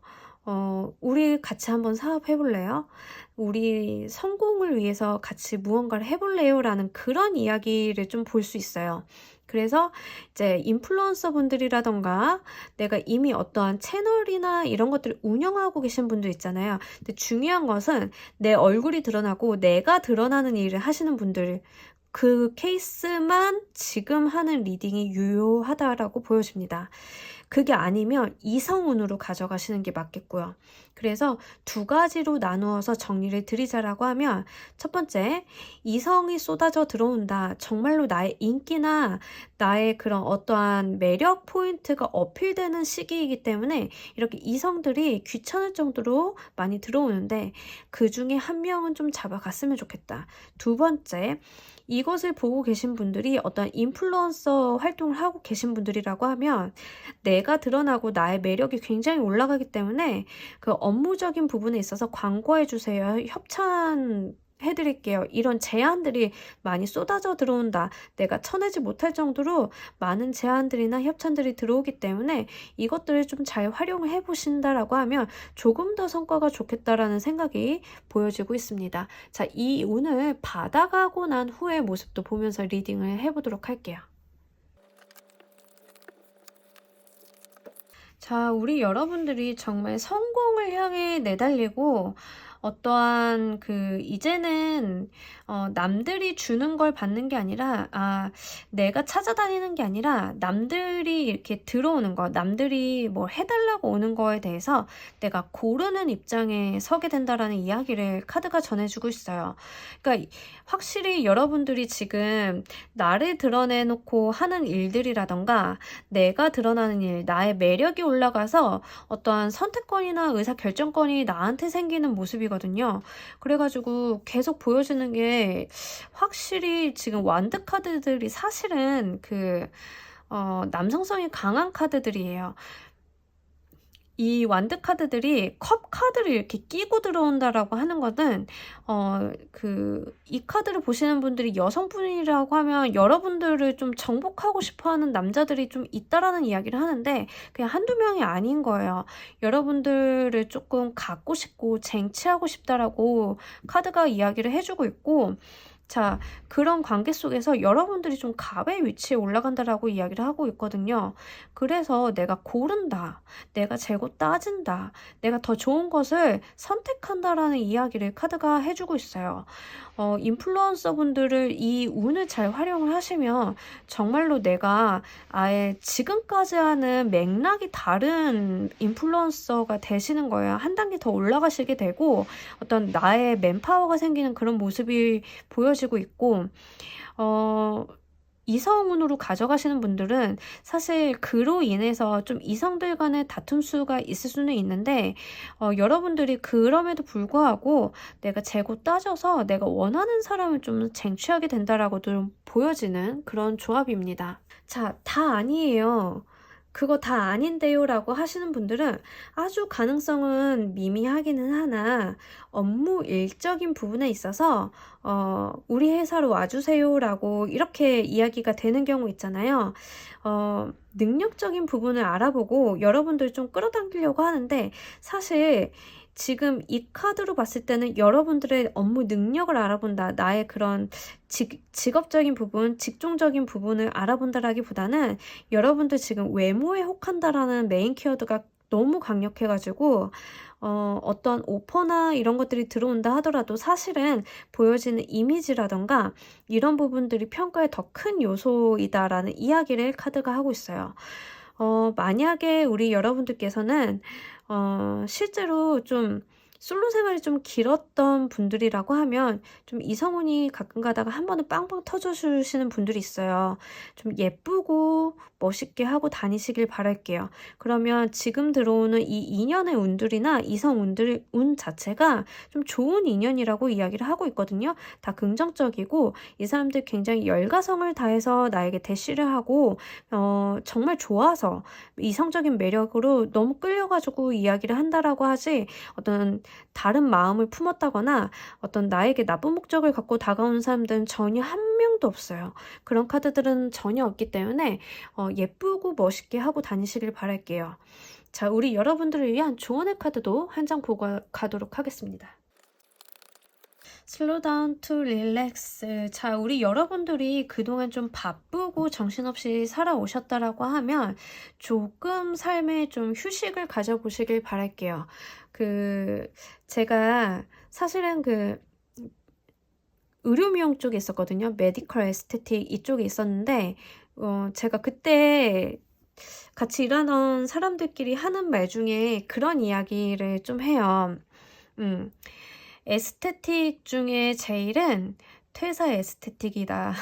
우리 같이 한번 사업 해볼래요? 우리 성공을 위해서 같이 무언가를 해볼래요? 라는 그런 이야기를 좀 볼 수 있어요. 그래서 이제 인플루언서 분들이라던가 내가 이미 어떠한 채널이나 이런 것들을 운영하고 계신 분들 있잖아요. 근데 중요한 것은 내 얼굴이 드러나고 내가 드러나는 일을 하시는 분들 그 케이스만 지금 하는 리딩이 유효하다라고 보여집니다. 그게 아니면 이성운으로 가져가시는 게 맞겠고요. 그래서 두 가지로 나누어서 정리를 드리자라고 하면 첫 번째, 이성이 쏟아져 들어온다. 정말로 나의 인기나 나의 그런 어떠한 매력 포인트가 어필되는 시기이기 때문에 이렇게 이성들이 귀찮을 정도로 많이 들어오는데 그 중에 한 명은 좀 잡아갔으면 좋겠다. 두 번째, 이것을 보고 계신 분들이 어떤 인플루언서 활동을 하고 계신 분들이라고 하면 내가 드러나고 나의 매력이 굉장히 올라가기 때문에 그 업무적인 부분에 있어서 광고해주세요. 협찬해드릴게요. 이런 제안들이 많이 쏟아져 들어온다. 내가 쳐내지 못할 정도로 많은 제안들이나 협찬들이 들어오기 때문에 이것들을 좀 잘 활용을 해보신다라고 하면 조금 더 성과가 좋겠다라는 생각이 보여지고 있습니다. 자, 이 운을 받아가고 난 후의 모습도 보면서 리딩을 해보도록 할게요. 자, 우리 여러분들이 정말 성공을 향해 내달리고 어떠한 이제는 남들이 주는 걸 받는 게 아니라 내가 찾아다니는 게 아니라 남들이 이렇게 들어오는 거, 남들이 뭐 해달라고 오는 거에 대해서 내가 고르는 입장에 서게 된다라는 이야기를 카드가 전해주고 있어요. 그러니까 확실히 여러분들이 지금 나를 드러내놓고 하는 일들이라던가 내가 드러나는 일, 나의 매력이 올라가서 어떠한 선택권이나 의사결정권이 나한테 생기는 모습이거든요. 그래가지고 계속 보여주는 게 확실히 지금 완드 카드들이 사실은 남성성이 강한 카드들이에요. 이 완드 카드들이 컵 카드를 이렇게 끼고 들어온다라고 하는 것은 이 카드를 보시는 분들이 여성분이라고 하면 여러분들을 좀 정복하고 싶어하는 남자들이 좀 있다라는 이야기를 하는데 그냥 한두 명이 아닌 거예요. 여러분들을 조금 갖고 싶고 쟁취하고 싶다라고 카드가 이야기를 해주고 있고 자, 그런 관계 속에서 여러분들이 좀 갑의 위치에 올라간다라고 이야기를 하고 있거든요. 그래서 내가 고른다, 내가 재고 따진다, 내가 더 좋은 것을 선택한다라는 이야기를 카드가 해주고 있어요. 인플루언서 분들을 이 운을 잘 활용을 하시면 정말로 내가 아예 지금까지 하는 맥락이 다른 인플루언서가 되시는 거예요. 한 단계 더 올라가시게 되고 어떤 나의 맨파워가 생기는 그런 모습이 보여지고 있고, 이성운으로 가져가시는 분들은 사실 그로 인해서 좀 이성들 간의 다툼 수가 있을 수는 있는데, 여러분들이 그럼에도 불구하고 내가 재고 따져서 내가 원하는 사람을 좀 쟁취하게 된다라고도 좀 보여지는 그런 조합입니다. 자, 다 아니에요. 그거 다 아닌데요 라고 하시는 분들은 아주 가능성은 미미하기는 하나 업무 일적인 부분에 있어서 우리 회사로 와주세요 라고 이렇게 이야기가 되는 경우 있잖아요. 능력적인 부분을 알아보고 여러분들 좀 끌어당기려고 하는데 사실 지금 이 카드로 봤을 때는 여러분들의 업무 능력을 알아본다. 나의 그런 직업적인 부분, 직종적인 부분을 알아본다라기보다는 여러분들 지금 외모에 혹한다라는 메인 키워드가 너무 강력해가지고 어떤 오퍼나 이런 것들이 들어온다 하더라도 사실은 보여지는 이미지라던가 이런 부분들이 평가에 더 큰 요소이다라는 이야기를 카드가 하고 있어요. 만약에 우리 여러분들께서는 실제로 좀 솔로 생활이 좀 길었던 분들이라고 하면 좀 이성운이 가끔 가다가 한 번은 빵빵 터져주시는 분들이 있어요. 좀 예쁘고 멋있게 하고 다니시길 바랄게요. 그러면 지금 들어오는 이 인연의 운들이나 이성 운 자체가 좀 좋은 인연이라고 이야기를 하고 있거든요. 다 긍정적이고 이 사람들 굉장히 열과성을 다해서 나에게 대시를 하고 정말 좋아서 이성적인 매력으로 너무 끌려가지고 이야기를 한다라고 하지 어떤 다른 마음을 품었다거나 어떤 나에게 나쁜 목적을 갖고 다가오는 사람들은 전혀 한 명도 없어요. 그런 카드들은 전혀 없기 때문에 예쁘고 멋있게 하고 다니시길 바랄게요. 자, 우리 여러분들을 위한 조언의 카드도 한 장 보고 가도록 하겠습니다. 슬로우 다운 투 릴렉스. 자, 우리 여러분들이 그동안 좀 바쁘고 정신없이 살아오셨다라고 하면 조금 삶에 좀 휴식을 가져보시길 바랄게요. 제가 사실은 의료미용 쪽에 있었거든요. 메디컬 에스테틱 이쪽에 있었는데 제가 그때 같이 일하던 사람들끼리 하는 말 중에 그런 이야기를 좀 해요. 에스테틱 중에 제일은 퇴사 에스테틱이다.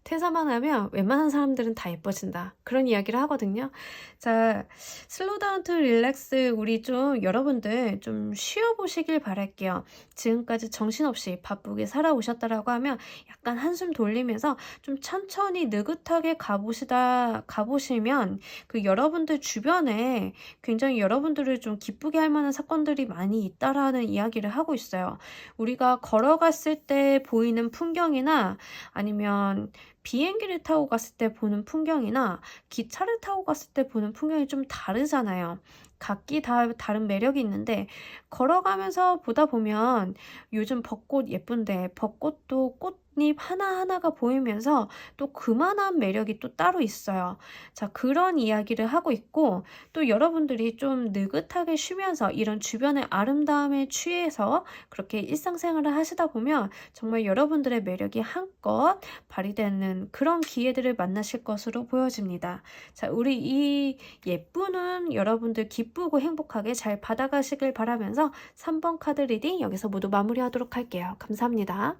퇴사만 하면 웬만한 사람들은 다 예뻐진다. 그런 이야기를 하거든요. 자, 슬로우 다운 투 릴렉스 우리 좀 여러분들 좀 쉬어보시길 바랄게요. 지금까지 정신없이 바쁘게 살아오셨다라고 하면 약간 한숨 돌리면서 좀 천천히 느긋하게 가보시면 그 여러분들 주변에 굉장히 여러분들을 좀 기쁘게 할 만한 사건들이 많이 있다라는 이야기를 하고 있어요. 우리가 걸어갔을 때 보이는 풍경이나 아니면 비행기를 타고 갔을 때 보는 풍경이나 기차를 타고 갔을 때 보는 풍경이 좀 다르잖아요. 각기 다 다른 매력이 있는데 걸어가면서 보다 보면 요즘 벚꽃 예쁜데 벚꽃도 꽃잎 하나하나가 보이면서 또 그만한 매력이 또 따로 있어요. 자, 그런 이야기를 하고 있고 또 여러분들이 좀 느긋하게 쉬면서 이런 주변의 아름다움에 취해서 그렇게 일상생활을 하시다 보면 정말 여러분들의 매력이 한껏 발휘되는 그런 기회들을 만나실 것으로 보여집니다. 자, 우리 이 예쁘는 여러분들 기쁘고 행복하게 잘 받아가시길 바라면서 3번 카드 리딩 여기서 모두 마무리하도록 할게요. 감사합니다.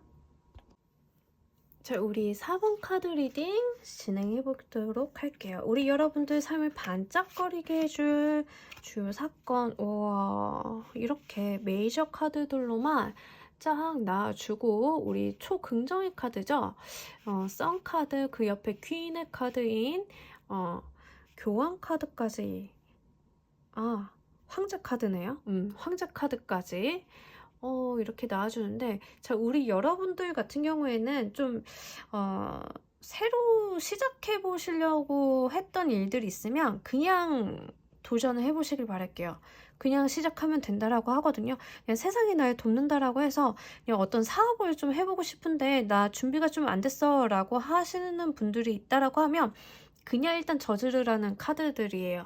자, 우리 4번 카드 리딩 진행해 보도록 할게요. 우리 여러분들 삶을 반짝거리게 해줄 주요 사건. 우와, 이렇게 메이저 카드들로만 쫙 나와주고 우리 초긍정의 카드죠. 선 카드, 그 옆에 퀸의 카드인 교황 카드까지. 황제 카드네요. 황제 카드까지 이렇게 나와주는데, 자, 우리 여러분들 같은 경우에는 좀 새로 시작해 보시려고 했던 일들이 있으면 그냥 도전을 해보시길 바랄게요. 그냥 시작하면 된다라고 하거든요. 그냥 세상이 날 돕는다라고 해서 그냥 어떤 사업을 좀 해보고 싶은데 나 준비가 좀 안 됐어 라고 하시는 분들이 있다라고 하면 그냥 일단 저지르라는 카드들이에요.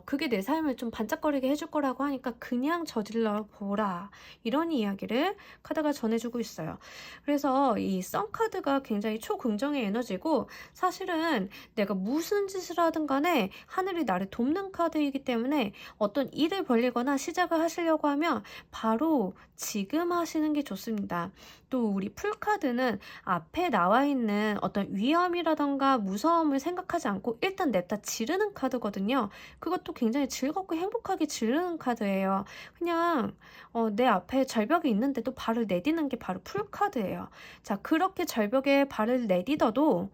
그게 내 삶을 좀 반짝거리게 해줄 거라고 하니까 그냥 저질러 보라. 이런 이야기를 카드가 전해주고 있어요. 그래서 이 썬 카드가 굉장히 초긍정의 에너지고 사실은 내가 무슨 짓을 하든 간에 하늘이 나를 돕는 카드이기 때문에 어떤 일을 벌리거나 시작을 하시려고 하면 바로 지금 하시는 게 좋습니다. 또 우리 풀카드는 앞에 나와 있는 어떤 위험이라던가 무서움을 생각하지 않고 일단 냅다 지르는 카드거든요. 그것도 굉장히 즐겁고 행복하게 지르는 카드예요. 그냥 내 앞에 절벽이 있는데도 발을 내디는 게 바로 풀카드예요. 자, 그렇게 절벽에 발을 내디뎌도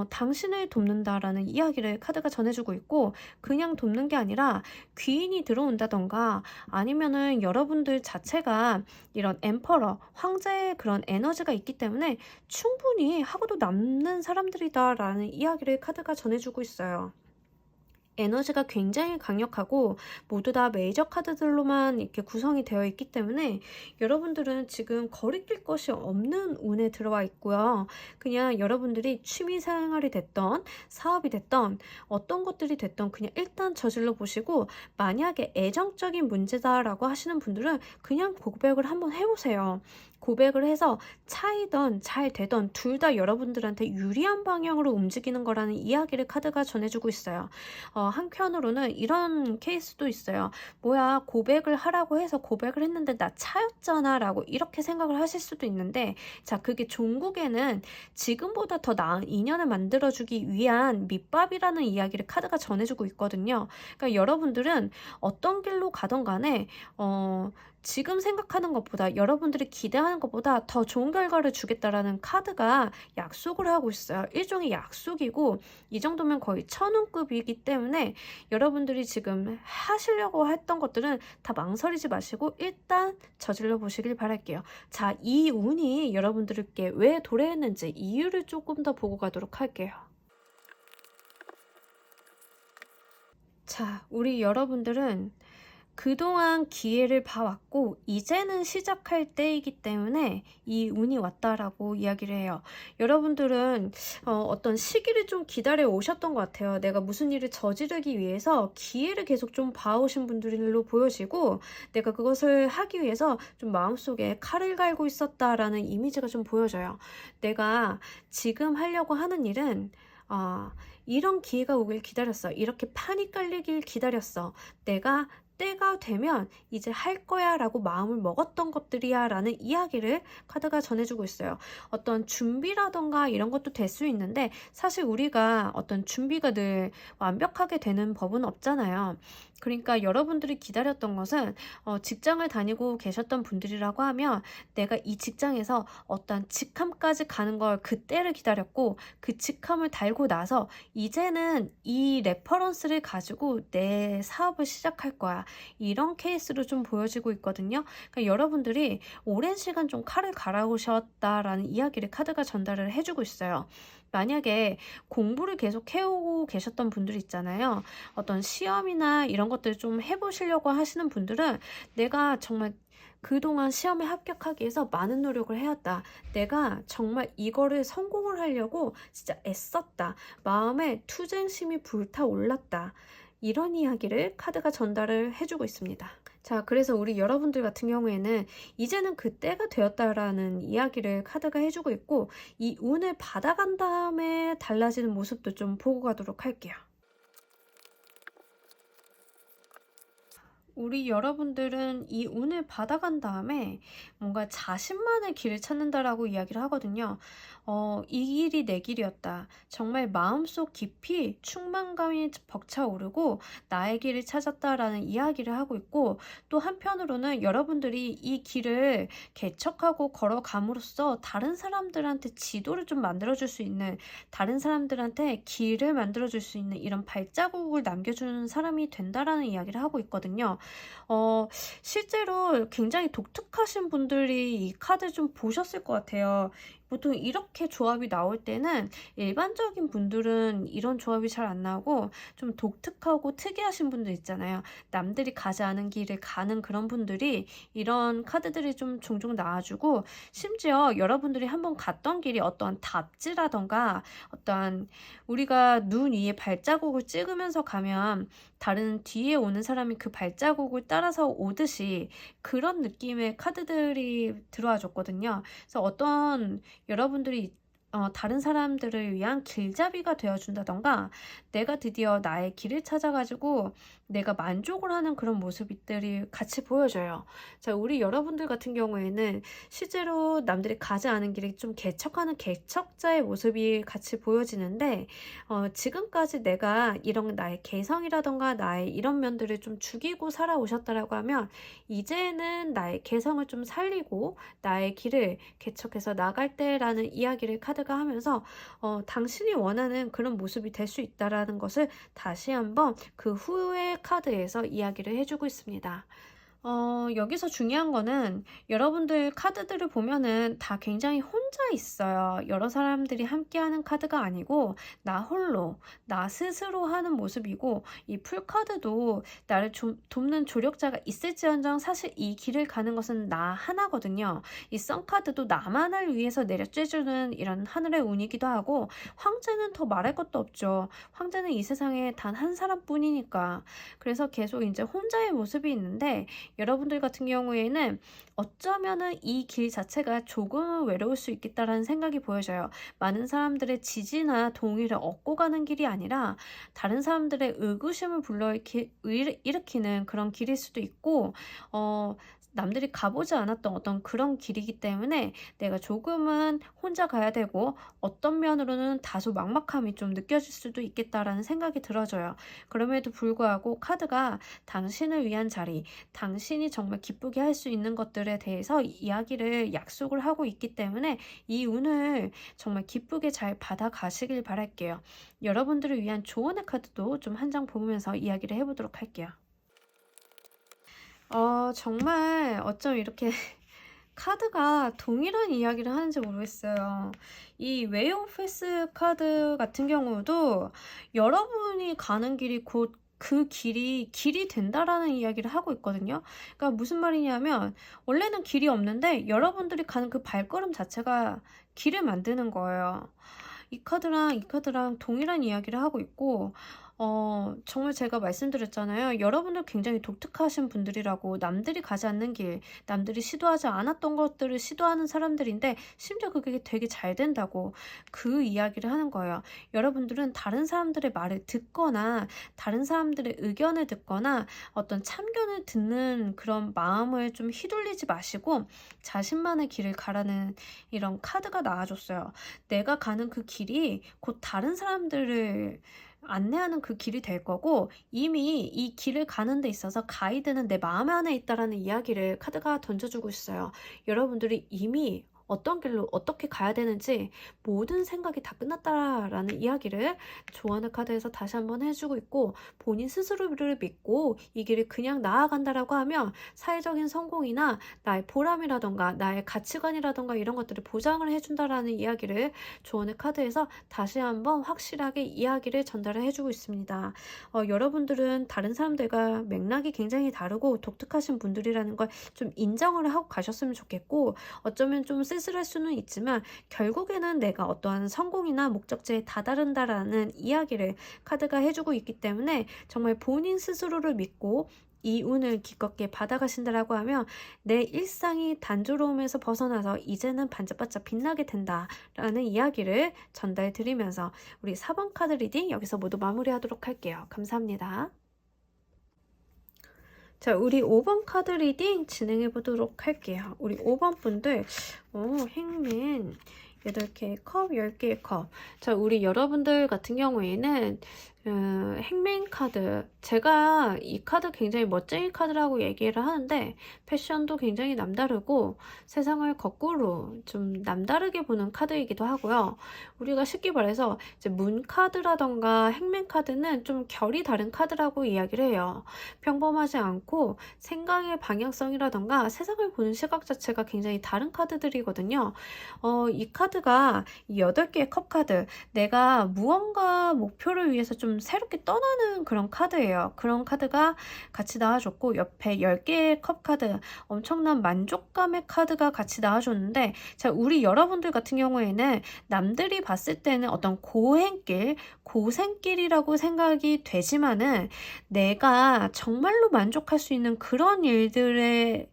당신을 돕는다라는 이야기를 카드가 전해주고 있고 그냥 돕는 게 아니라 귀인이 들어온다던가 아니면은 여러분들 자체가 이런 엠퍼러, 황제의 그런 에너지가 있기 때문에 충분히 하고도 남는 사람들이다라는 이야기를 카드가 전해주고 있어요. 에너지가 굉장히 강력하고 모두 다 메이저 카드들로만 이렇게 구성이 되어 있기 때문에 여러분들은 지금 거리낄 것이 없는 운에 들어와 있고요. 그냥 여러분들이 취미 생활이 됐던 사업이 됐던 어떤 것들이 됐던 그냥 일단 저질러 보시고 만약에 애정적인 문제다라고 하시는 분들은 그냥 고백을 한번 해보세요. 고백을 해서 차이던 잘 되던 둘 다 여러분들한테 유리한 방향으로 움직이는 거라는 이야기를 카드가 전해주고 있어요. 한편으로는 이런 케이스도 있어요. 뭐야, 고백을 하라고 해서 고백을 했는데 나 차였잖아 라고 이렇게 생각을 하실 수도 있는데 자, 그게 종국에는 지금보다 더 나은 인연을 만들어주기 위한 밑밥이라는 이야기를 카드가 전해주고 있거든요. 그러니까 여러분들은 어떤 길로 가던 간에 지금 생각하는 것보다 여러분들이 기대하는 것보다 더 좋은 결과를 주겠다라는 카드가 약속을 하고 있어요. 일종의 약속이고 이 정도면 거의 천운급이기 때문에 여러분들이 지금 하시려고 했던 것들은 다 망설이지 마시고 일단 저질러 보시길 바랄게요. 자, 이 운이 여러분들께 왜 도래했는지 이유를 조금 더 보고 가도록 할게요. 자, 우리 여러분들은 그동안 기회를 봐왔고 이제는 시작할 때이기 때문에 이 운이 왔다라고 이야기를 해요. 여러분들은 어떤 시기를 좀 기다려 오셨던 것 같아요. 내가 무슨 일을 저지르기 위해서 기회를 계속 좀 봐오신 분들로 보여지고 내가 그것을 하기 위해서 좀 마음속에 칼을 갈고 있었다라는 이미지가 좀 보여져요. 내가 지금 하려고 하는 일은 이런 기회가 오길 기다렸어. 이렇게 판이 깔리길 기다렸어. 내가 때가 되면 이제 할 거야 라고 마음을 먹었던 것들이야 라는 이야기를 카드가 전해주고 있어요. 어떤 준비라던가 이런 것도 될 수 있는데 사실 우리가 어떤 준비가 늘 완벽하게 되는 법은 없잖아요. 그러니까 여러분들이 기다렸던 것은 직장을 다니고 계셨던 분들이라고 하면 내가 이 직장에서 어떤 직함까지 가는 걸 그때를 기다렸고 그 직함을 달고 나서 이제는 이 레퍼런스를 가지고 내 사업을 시작할 거야. 이런 케이스로 좀 보여지고 있거든요. 그러니까 여러분들이 오랜 시간 좀 칼을 갈아오셨다라는 이야기를 카드가 전달을 해주고 있어요. 만약에 공부를 계속 해오고 계셨던 분들 있잖아요. 어떤 시험이나 이런 것들 좀 해보시려고 하시는 분들은 내가 정말 그동안 시험에 합격하기 위해서 많은 노력을 해왔다. 내가 정말 이거를 성공을 하려고 진짜 애썼다. 마음에 투쟁심이 불타올랐다. 이런 이야기를 카드가 전달을 해주고 있습니다. 자, 그래서 우리 여러분들 같은 경우에는 이제는 그때가 되었다라는 이야기를 카드가 해주고 있고 이 운을 받아간 다음에 달라지는 모습도 좀 보고 가도록 할게요. 우리 여러분들은 이 운을 받아간 다음에 뭔가 자신만의 길을 찾는다라고 이야기를 하거든요. 이 길이 내 길이었다. 정말 마음속 깊이 충만감이 벅차오르고 나의 길을 찾았다라는 이야기를 하고 있고 또 한편으로는 여러분들이 이 길을 개척하고 걸어감으로써 다른 사람들한테 지도를 좀 만들어줄 수 있는 다른 사람들한테 길을 만들어줄 수 있는 이런 발자국을 남겨주는 사람이 된다라는 이야기를 하고 있거든요. 실제로 굉장히 독특하신 분들이 이 카드 좀 보셨을 것 같아요. 보통 이렇게 조합이 나올 때는 일반적인 분들은 이런 조합이 잘 안 나오고 좀 독특하고 특이하신 분들 있잖아요. 남들이 가지 않은 길을 가는 그런 분들이 이런 카드들이 좀 종종 나와주고, 심지어 여러분들이 한번 갔던 길이 어떠한 답지라던가 어떠한 우리가 눈 위에 발자국을 찍으면서 가면 다른 뒤에 오는 사람이 그 발자국을 따라서 오듯이 그런 느낌의 카드들이 들어와 줬거든요. 그래서 어떤 여러분들이 다른 사람들을 위한 길잡이가 되어준다던가, 내가 드디어 나의 길을 찾아가지고 내가 만족을 하는 그런 모습들이 같이 보여져요. 자, 우리 여러분들 같은 경우에는 실제로 남들이 가지 않은 길에 좀 개척하는 개척자의 모습이 같이 보여지는데, 지금까지 내가 이런 나의 개성이라던가 나의 이런 면들을 좀 죽이고 살아오셨다라고 하면, 이제는 나의 개성을 좀 살리고 나의 길을 개척해서 나갈 때라는 이야기를 카드가 하면서 당신이 원하는 그런 모습이 될 수 있다라는 것을 다시 한번 그 후의 카드에서 이야기를 해주고 있습니다. 여기서 중요한 거는 여러분들 카드들을 보면은 다 굉장히 혼자 있어요. 여러 사람들이 함께하는 카드가 아니고 나 홀로, 나 스스로 하는 모습이고, 이 풀카드도 나를 돕는 조력자가 있을지언정 사실 이 길을 가는 것은 나 하나거든요. 이 선카드도 나만을 위해서 내려쬐주는 이런 하늘의 운이기도 하고, 황제는 더 말할 것도 없죠. 황제는 이 세상에 단 한 사람뿐이니까. 그래서 계속 이제 혼자의 모습이 있는데, 여러분들 같은 경우에는 어쩌면은 이 길 자체가 조금은 외로울 수 있겠다라는 생각이 보여져요. 많은 사람들의 지지나 동의를 얻고 가는 길이 아니라 다른 사람들의 의구심을 일으키는 그런 길일 수도 있고, 남들이 가보지 않았던 어떤 그런 길이기 때문에 내가 조금은 혼자 가야 되고, 어떤 면으로는 다소 막막함이 좀 느껴질 수도 있겠다라는 생각이 들어져요. 그럼에도 불구하고 카드가 당신을 위한 자리, 당신이 정말 기쁘게 할 수 있는 것들에 대해서 이야기를 약속을 하고 있기 때문에 이 운을 정말 기쁘게 잘 받아가시길 바랄게요. 여러분들을 위한 조언의 카드도 좀 한 장 보면서 이야기를 해보도록 할게요. 정말 어쩜 이렇게 카드가 동일한 이야기를 하는지 모르겠어요. 이 웨이 오브 패스 카드 같은 경우도 여러분이 가는 길이 곧 그 길이 된다라는 이야기를 하고 있거든요. 그러니까 무슨 말이냐면, 원래는 길이 없는데 여러분들이 가는 그 발걸음 자체가 길을 만드는 거예요. 이 카드랑 이 카드랑 동일한 이야기를 하고 있고, 정말 제가 말씀드렸잖아요. 여러분들 굉장히 독특하신 분들이라고, 남들이 가지 않는 길, 남들이 시도하지 않았던 것들을 시도하는 사람들인데 심지어 그게 되게 잘 된다고 그 이야기를 하는 거예요. 여러분들은 다른 사람들의 말을 듣거나 다른 사람들의 의견을 듣거나 어떤 참견을 듣는 그런 마음을 좀 휘둘리지 마시고 자신만의 길을 가라는 이런 카드가 나와줬어요. 내가 가는 그 길이 곧 다른 사람들을 안내하는 그 길이 될 거고, 이미 이 길을 가는 데 있어서 가이드는 내 마음 안에 있다라는 이야기를 카드가 던져주고 있어요. 여러분들이 이미 어떤 길로 어떻게 가야 되는지 모든 생각이 다 끝났다라는 이야기를 조언의 카드에서 다시 한번 해주고 있고, 본인 스스로를 믿고 이 길을 그냥 나아간다라고 하면 사회적인 성공이나 나의 보람이라던가 나의 가치관이라던가 이런 것들을 보장을 해준다라는 이야기를 조언의 카드에서 다시 한번 확실하게 이야기를 전달을 해주고 있습니다. 여러분들은 다른 사람들과 맥락이 굉장히 다르고 독특하신 분들이라는 걸 좀 인정을 하고 가셨으면 좋겠고, 어쩌면 좀 쓸쓸할 수는 있지만 결국에는 내가 어떠한 성공이나 목적지에 다다른다라는 이야기를 카드가 해주고 있기 때문에 정말 본인 스스로를 믿고 이 운을 기껏게 받아가신다라고 하면 내 일상이 단조로움에서 벗어나서 이제는 반짝반짝 빛나게 된다라는 이야기를 전달 드리면서 우리 4번 카드 리딩 여기서 모두 마무리하도록 할게요. 감사합니다. 자, 우리 5번 카드 리딩 진행해 보도록 할게요. 우리 5번 분들, 행맨, 8개의 컵, 10개의 컵. 자, 우리 여러분들 같은 경우에는 행맨 카드. 제가 이 카드 굉장히 멋쟁이 카드라고 얘기를 하는데 패션도 굉장히 남다르고 세상을 거꾸로 좀 남다르게 보는 카드이기도 하고요. 우리가 쉽게 말해서 이제 문 카드라던가 행맨 카드는 좀 결이 다른 카드라고 이야기를 해요. 평범하지 않고 생각의 방향성이라던가 세상을 보는 시각 자체가 굉장히 다른 카드들이거든요. 이 카드가 이 8개의 컵 카드, 내가 무언가 목표를 위해서 좀 새롭게 떠나는 그런 카드예요. 그런 카드가 같이 나와줬고, 옆에 10개의 컵 카드, 엄청난 만족감의 카드가 같이 나와줬는데, 자, 우리 여러분들 같은 경우에는 남들이 봤을 때는 어떤 고생길이라고 생각이 되지만은 내가 정말로 만족할 수 있는 그런 일들에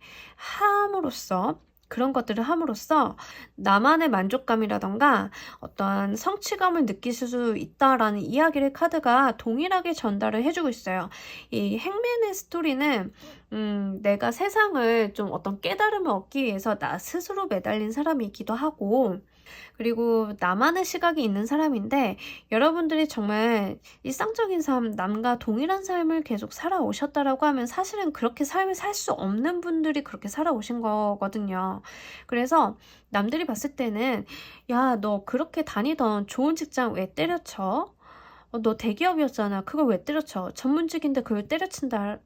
그런 것들을 함으로써 나만의 만족감이라던가 어떠한 성취감을 느끼실 수 있다라는 이야기를 카드가 동일하게 전달을 해주고 있어요. 이 행맨의 스토리는 내가 세상을 좀 어떤 깨달음을 얻기 위해서 나 스스로 매달린 사람이기도 하고, 그리고 나만의 시각이 있는 사람인데, 여러분들이 정말 일상적인 삶, 남과 동일한 삶을 계속 살아오셨다라고 하면 사실은 그렇게 삶을 살 수 없는 분들이 그렇게 살아오신 거거든요. 그래서 남들이 봤을 때는 야, 너 그렇게 다니던 좋은 직장 왜 때려쳐? 너 대기업이었잖아. 그걸 왜 때려쳐? 전문직인데 그걸 때려친다.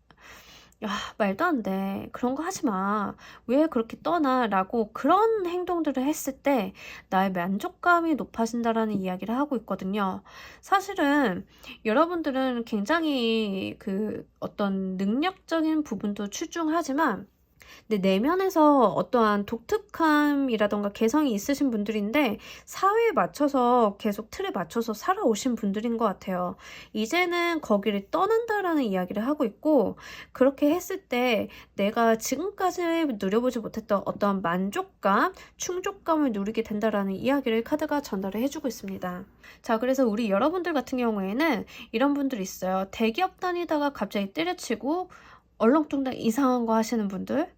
야, 말도 안 돼. 그런 거 하지 마. 왜 그렇게 떠나? 라고 그런 행동들을 했을 때 나의 만족감이 높아진다라는 이야기를 하고 있거든요. 사실은 여러분들은 굉장히 어떤 능력적인 부분도 출중하지만 내 내면에서 어떠한 독특함이라던가 개성이 있으신 분들인데 사회에 맞춰서 계속 틀에 맞춰서 살아오신 분들인 것 같아요. 이제는 거기를 떠난다라는 이야기를 하고 있고, 그렇게 했을 때 내가 지금까지 누려보지 못했던 어떠한 만족감, 충족감을 누리게 된다라는 이야기를 카드가 전달을 해주고 있습니다. 자, 그래서 우리 여러분들 같은 경우에는 이런 분들이 있어요. 대기업 다니다가 갑자기 때려치고 얼렁뚱땅 이상한 거 하시는 분들,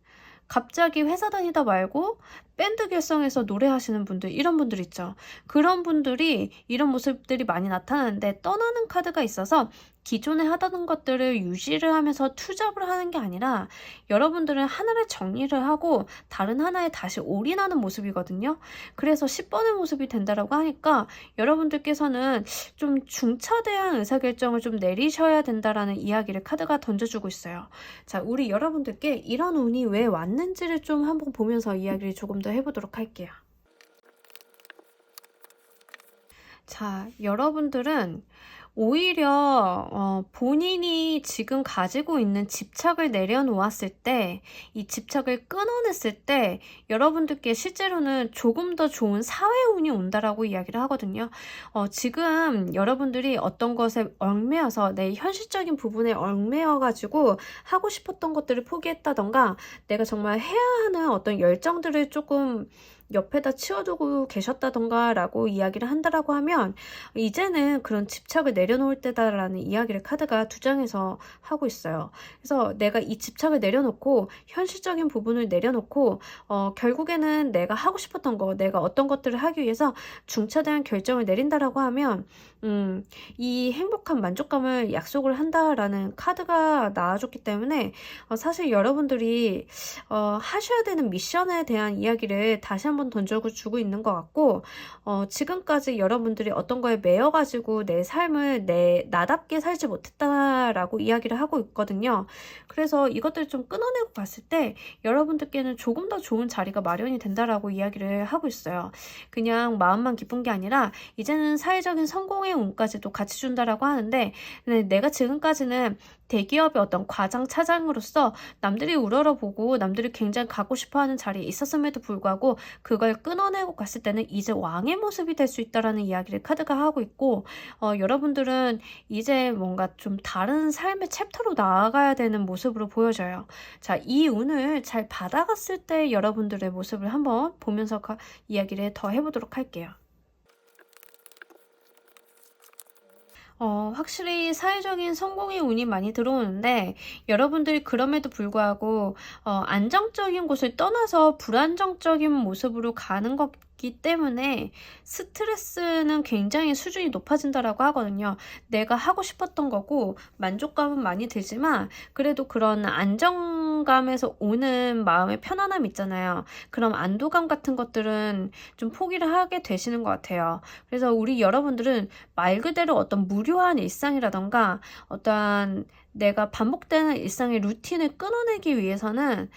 갑자기 회사 다니다 말고 밴드 결성해서 노래하시는 분들, 이런 분들 있죠. 그런 분들이 이런 모습들이 많이 나타나는데, 떠나는 카드가 있어서 기존에 하던 것들을 유지를 하면서 투잡을 하는 게 아니라 여러분들은 하나를 정리를 하고 다른 하나에 다시 올인하는 모습이거든요. 그래서 10번의 모습이 된다라고 하니까 여러분들께서는 좀 중차대한 의사결정을 좀 내리셔야 된다라는 이야기를 카드가 던져주고 있어요. 자, 우리 여러분들께 이런 운이 왜 왔는지를 좀 한번 보면서 이야기를 조금 더 해보도록 할게요. 자, 여러분들은 오히려 본인이 지금 가지고 있는 집착을 내려놓았을 때, 이 집착을 끊어냈을 때 여러분들께 실제로는 조금 더 좋은 사회운이 온다라고 이야기를 하거든요. 지금 여러분들이 어떤 것에 얽매여서 내 현실적인 부분에 얽매여가지고 하고 싶었던 것들을 포기했다던가 내가 정말 해야 하는 어떤 열정들을 조금 옆에다 치워두고 계셨다던가 라고 이야기를 한다라고 하면 이제는 그런 집착을 내려놓을 때다라는 이야기를 카드가 두 장에서 하고 있어요. 그래서 내가 이 집착을 내려놓고 현실적인 부분을 내려놓고 결국에는 내가 하고 싶었던 거, 내가 어떤 것들을 하기 위해서 중차대한 결정을 내린다라고 하면 이 행복한 만족감을 약속을 한다라는 카드가 나와줬기 때문에 사실 여러분들이 하셔야 되는 미션에 대한 이야기를 다시 한번 던져주고 있는 것 같고, 지금까지 여러분들이 어떤 거에 매여가지고 내 삶을 나답게 살지 못했다라고 이야기를 하고 있거든요. 그래서 이것들을 좀 끊어내고 봤을 때 여러분들께는 조금 더 좋은 자리가 마련이 된다라고 이야기를 하고 있어요. 그냥 마음만 기쁜 게 아니라 이제는 사회적인 성공의 운까지도 같이 준다라고 하는데, 내가 지금까지는 대기업의 어떤 과장 차장으로서 남들이 우러러보고 남들이 굉장히 가고 싶어하는 자리에 있었음에도 불구하고 그걸 끊어내고 갔을 때는 이제 왕의 모습이 될 수 있다라는 이야기를 카드가 하고 있고, 여러분들은 이제 뭔가 좀 다른 삶의 챕터로 나아가야 되는 모습으로 보여져요. 자, 이 운을 잘 받아갔을 때 여러분들의 모습을 한번 보면서 이야기를 더 해보도록 할게요. 확실히 사회적인 성공의 운이 많이 들어오는데, 여러분들이 그럼에도 불구하고 안정적인 곳을 떠나서 불안정적인 모습으로 가는 것 있기 때문에 스트레스는 굉장히 수준이 높아진다라고 하거든요. 내가 하고 싶었던 거고 만족감은 많이 들지만 그래도 그런 안정감에서 오는 마음의 편안함 있잖아요. 그럼 안도감 같은 것들은 좀 포기를 하게 되시는 것 같아요. 그래서 우리 여러분들은 말 그대로 어떤 무료한 일상이라던가 어떠한 내가 반복되는 일상의 루틴을 끊어내기 위해서는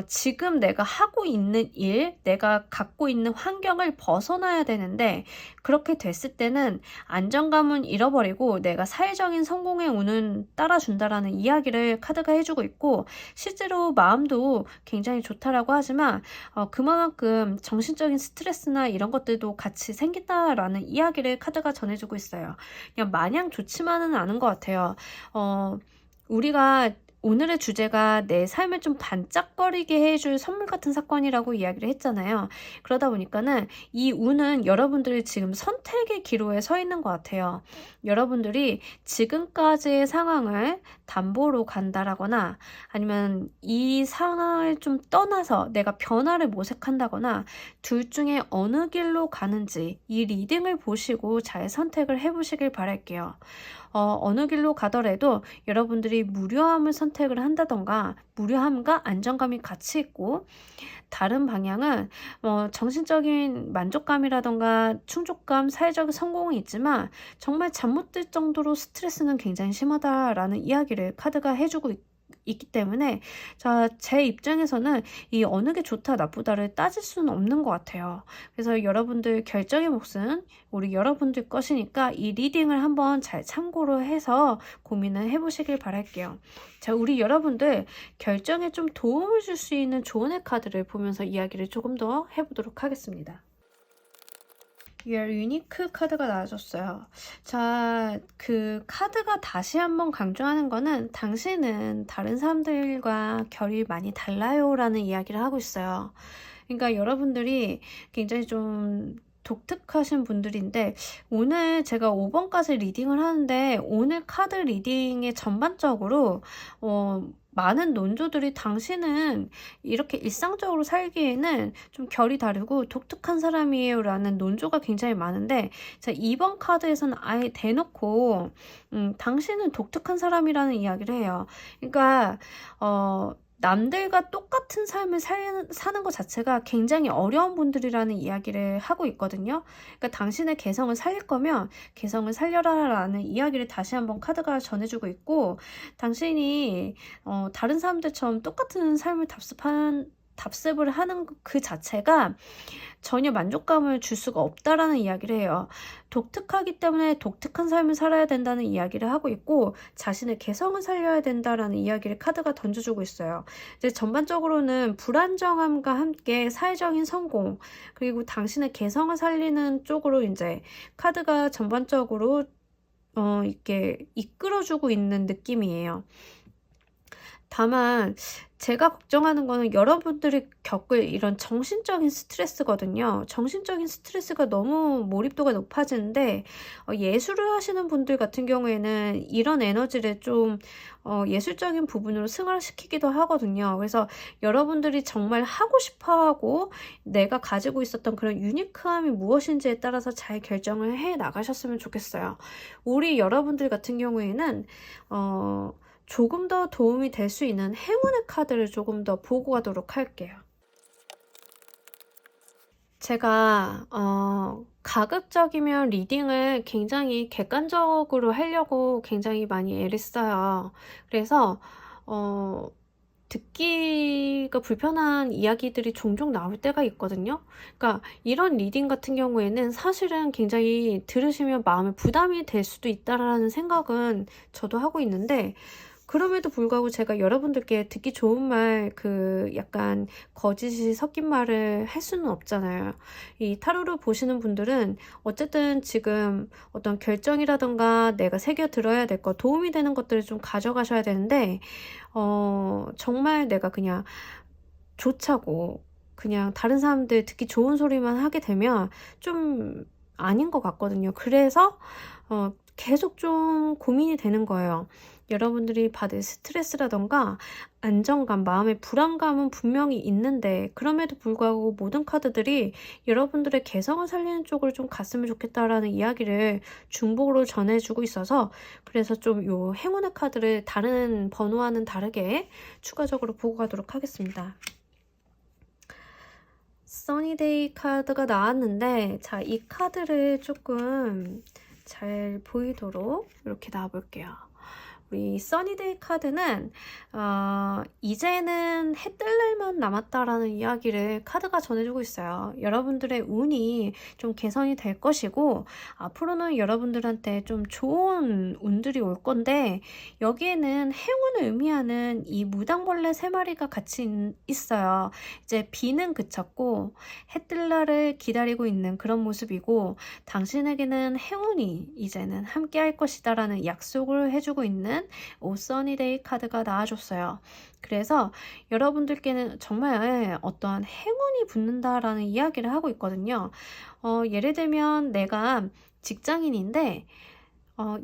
지금 내가 하고 있는 일, 내가 갖고 있는 환경을 벗어나야 되는데 그렇게 됐을 때는 안정감은 잃어버리고 내가 사회적인 성공의 운은 따라준다라는 이야기를 카드가 해주고 있고 실제로 마음도 굉장히 좋다라고 하지만 그만큼 정신적인 스트레스나 이런 것들도 같이 생긴다라는 이야기를 카드가 전해주고 있어요. 그냥 마냥 좋지만은 않은 것 같아요. 우리가 오늘의 주제가 내 삶을 좀 반짝거리게 해줄 선물 같은 사건이라고 이야기를 했잖아요. 그러다 보니까는 이 운은 여러분들이 지금 선택의 기로에 서 있는 것 같아요. 여러분들이 지금까지의 상황을 담보로 간다라거나 아니면 이 상황을 좀 떠나서 내가 변화를 모색한다거나 둘 중에 어느 길로 가는지 이 리딩을 보시고 잘 선택을 해보시길 바랄게요. 어느 길로 가더라도 여러분들이 무료함을 선택을 한다던가 무료함과 안정감이 같이 있고 다른 방향은 정신적인 만족감이라던가 충족감, 사회적 성공은 있지만 정말 잠 못 들 정도로 스트레스는 굉장히 심하다라는 이야기를 카드가 해주고 있기 때문에 제 입장에서는 이 어느 게 좋다 나쁘다를 따질 수는 없는 것 같아요. 그래서 여러분들 결정의 몫은 우리 여러분들 것이니까 이 리딩을 한번 잘 참고로 해서 고민을 해보시길 바랄게요. 자, 우리 여러분들 결정에 좀 도움을 줄 수 있는 조언의 카드를 보면서 이야기를 조금 더 해보도록 하겠습니다. Your Unique 카드가 나와줬어요. 자, 그 카드가 다시 한번 강조하는 거는 당신은 다른 사람들과 결이 많이 달라요 라는 이야기를 하고 있어요. 그러니까 여러분들이 굉장히 좀 독특하신 분들인데 오늘 제가 5번까지 리딩을 하는데 오늘 카드 리딩의 전반적으로 많은 논조들이 당신은 이렇게 일상적으로 살기에는 좀 결이 다르고 독특한 사람이에요 라는 논조가 굉장히 많은데 자, 2번 카드에서는 아예 대놓고 당신은 독특한 사람이라는 이야기를 해요. 그러니까 남들과 똑같은 삶을 사는 것 자체가 굉장히 어려운 분들이라는 이야기를 하고 있거든요. 그러니까 당신의 개성을 살릴 거면 개성을 살려라 라는 이야기를 다시 한번 카드가 전해주고 있고 당신이 다른 사람들처럼 똑같은 삶을 답습을 하는 그 자체가 전혀 만족감을 줄 수가 없다라는 이야기를 해요. 독특하기 때문에 독특한 삶을 살아야 된다는 이야기를 하고 있고 자신의 개성을 살려야 된다라는 이야기를 카드가 던져주고 있어요. 이제 전반적으로는 불안정함과 함께 사회적인 성공 그리고 당신의 개성을 살리는 쪽으로 이제 카드가 전반적으로 이렇게 이끌어주고 있는 느낌이에요. 다만 제가 걱정하는 거는 여러분들이 겪을 이런 정신적인 스트레스거든요. 정신적인 스트레스가 너무 몰입도가 높아지는데 예술을 하시는 분들 같은 경우에는 이런 에너지를 좀 예술적인 부분으로 승화시키기도 하거든요. 그래서 여러분들이 정말 하고 싶어하고 내가 가지고 있었던 그런 유니크함이 무엇인지에 따라서 잘 결정을 해 나가셨으면 좋겠어요. 우리 여러분들 같은 경우에는 조금 더 도움이 될 수 있는 행운의 카드를 조금 더 보고 가도록 할게요. 제가 가급적이면 리딩을 굉장히 객관적으로 하려고 굉장히 많이 애를 써요. 그래서 듣기가 불편한 이야기들이 종종 나올 때가 있거든요. 그러니까 이런 리딩 같은 경우에는 사실은 굉장히 들으시면 마음에 부담이 될 수도 있다라는 생각은 저도 하고 있는데 그럼에도 불구하고 제가 여러분들께 듣기 좋은 말, 약간 거짓이 섞인 말을 할 수는 없잖아요. 이 타로를 보시는 분들은 어쨌든 지금 어떤 결정이라던가 내가 새겨 들어야 될 것, 도움이 되는 것들을 좀 가져가셔야 되는데, 정말 내가 그냥 좋자고, 그냥 다른 사람들 듣기 좋은 소리만 하게 되면 좀 아닌 것 같거든요. 그래서, 계속 좀 고민이 되는 거예요. 여러분들이 받을 스트레스라던가 안정감, 마음의 불안감은 분명히 있는데 그럼에도 불구하고 모든 카드들이 여러분들의 개성을 살리는 쪽으로 좀 갔으면 좋겠다라는 이야기를 중복으로 전해주고 있어서 그래서 좀 요 행운의 카드를 다른 번호와는 다르게 추가적으로 보고 가도록 하겠습니다. 써니데이 카드가 나왔는데 자, 이 카드를 조금 잘 보이도록 이렇게 놔볼게요. 우리 써니데이 카드는 이제는 해 뜰 날만 남았다라는 이야기를 카드가 전해주고 있어요. 여러분들의 운이 좀 개선이 될 것이고 앞으로는 여러분들한테 좀 좋은 운들이 올 건데 여기에는 행운을 의미하는 이 무당벌레 3마리가 같이 있어요. 이제 비는 그쳤고 해 뜰 날을 기다리고 있는 그런 모습이고 당신에게는 행운이 이제는 함께 할 것이다 라는 약속을 해주고 있는 오 써니데이 카드가 나와줬어요. 그래서 여러분들께는 정말 어떠한 행운이 붙는다라는 이야기를 하고 있거든요. 예를 들면 내가 직장인인데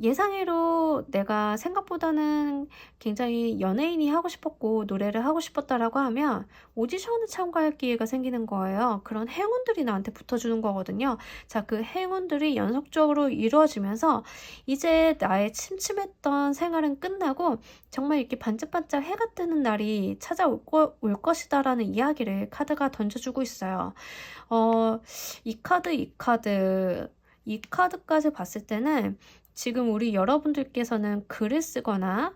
예상외로 내가 생각보다는 굉장히 연예인이 하고 싶었고 노래를 하고 싶었다라고 하면 오디션을 참가할 기회가 생기는 거예요. 그런 행운들이 나한테 붙어주는 거거든요. 자, 그 행운들이 연속적으로 이루어지면서 이제 나의 침침했던 생활은 끝나고 정말 이렇게 반짝반짝 해가 뜨는 날이 올 것이다라는 이야기를 카드가 던져주고 있어요. 이 카드까지 봤을 때는 지금 우리 여러분들께서는 글을 쓰거나